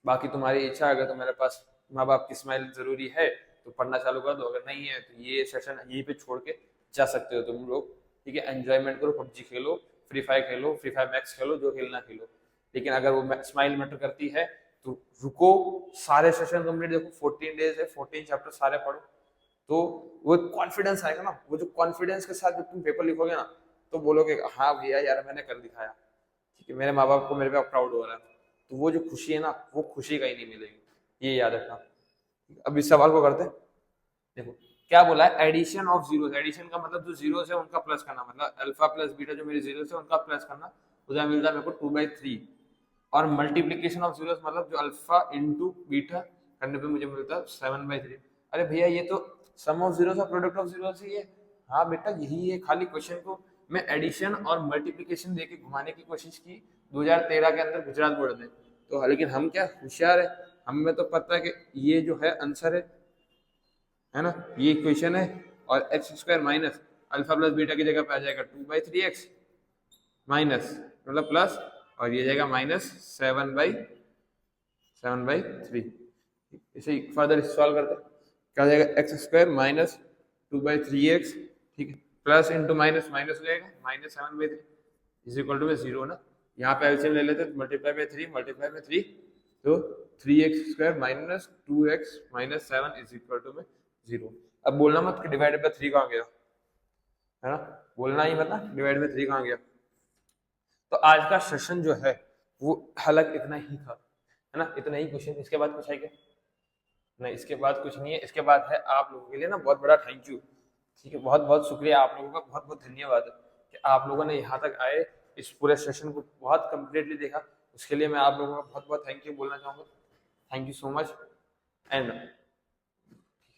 बाकी तुम्हारी इच्छा, अगर तुम्हारे पास माँ बाप की स्माइल जरूरी है तो पढ़ना चालू कर दो, अगर नहीं है तो ये सेशन यहीं पे छोड़ के जा सकते हो तुम लोग, ठीक है। एंजॉयमेंट करो, PUBG खेलो, फ्री फायर खेलो, फ्री फायर मैक्स खेलो, जो खेलना खेलो, लेकिन अगर वो स्माइल मैटर करती है तो रुको, सारे सेशन कंप्लीट देखो, 14 डेज है, 14 चैप्टर सारे पढ़ो, तो वो कॉन्फिडेंस आएगा ना। वो जो कॉन्फिडेंस के साथ जब तुम पेपर लिखोगे ना, तो बोलोगे हाँ भैया यार मैंने कर दिखाया, ठीक है, मेरे माँ बाप को मेरे पे प्राउड हो रहा है। तो वो जो खुशी है ना, वो खुशी कहीं नहीं मिलेगी, ये याद रखना। अब इस सवाल को करते हैं। देखो क्या बोला है, एडिशन ऑफ जीरोस। एडिशन का मतलब जो जीरोस है उनका प्लस करना, मतलब अल्फा प्लस बीटा जो मेरे जीरोस है उनका प्लस करना, उधर मिलता है मेरे को 2/3। और मल्टीप्लीकेशन ऑफ जीरोस मतलब जो अल्फा इंटू बीटा करने पे मुझे मिलता है 7/3। अरे भैया ये तो सम ऑफ जीरोस और प्रोडक्ट ऑफ जीरोस ही है। हाँ बेटा यही है, खाली क्वेश्चन को मैं एडिशन और मल्टीप्लीकेशन देके घुमाने की कोशिश की 2013 के अंदर गुजरात बोर्ड में। तो लेकिन हम क्या होशियार है, हमें तो पता है कि ये जो है आंसर है ना, ये इक्वेशन है। और x square minus alpha plus beta की जगह पे आ जाएगा 2/3x माइनस मतलब प्लस, और ये जाएगा माइनस 7/3। इसे फर्दर सॉल्व करते हैं, क्या हो जाएगा एक्स स्क्वायर माइनस 2/3x, ठीक है, प्लस इंटू माइनस माइनस हो जाएगा माइनस 7/3 इज इक्वल टू में 0 ना। यहाँ पे एलसीएम ले लेते हैं, मल्टीप्लाई बाय 3 मल्टीप्लाई बाय 3, तो 3x square minus 2x minus 7 is equal to में 0। अब बोलना मत कि डिवाइडेड बाय 3 कहाँ गया, है ना, बोलना ही मत ना डिवाइड बाय 3 कहाँ गया। तो आज का सेशन जो है वो हालांकि इतना ही था, है ना, इतना ही क्वेश्चन। इसके बाद कुछ है क्या? नहीं, इसके बाद कुछ नहीं है। इसके बाद है आप लोगों के लिए ना बहुत बड़ा थैंक यू, ठीक है, बहुत बहुत शुक्रिया आप लोगों का, बहुत बहुत धन्यवाद कि आप लोगों ने यहाँ तक आए, इस पूरे सेशन को बहुत कम्प्लीटली देखा। उसके लिए मैं आप लोगों का बहुत बहुत थैंक यू बोलना चाहूँगा। Thank you so much. And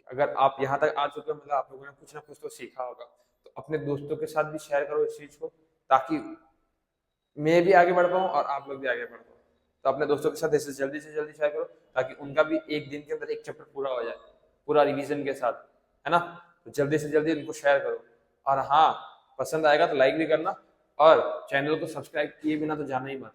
अगर आप यहाँ तक आ चुके हो मतलब आप लोगों ने कुछ ना कुछ तो सीखा होगा, तो अपने दोस्तों के साथ भी शेयर करो इस चीज़ को, ताकि मैं भी आगे बढ़ पाऊँ और आप लोग भी आगे बढ़ पाओ। तो अपने दोस्तों के साथ इसे जल्दी से जल्दी शेयर करो, ताकि उनका भी एक दिन के अंदर एक चैप्टर पूरा हो जाए, पूरा रिवीजन के साथ, है ना। तो जल्दी से जल्दी उनको शेयर करो। और हाँ, पसंद आएगा तो लाइक भी करना, और चैनल को सब्सक्राइब किए बिना तो जाना ही मत।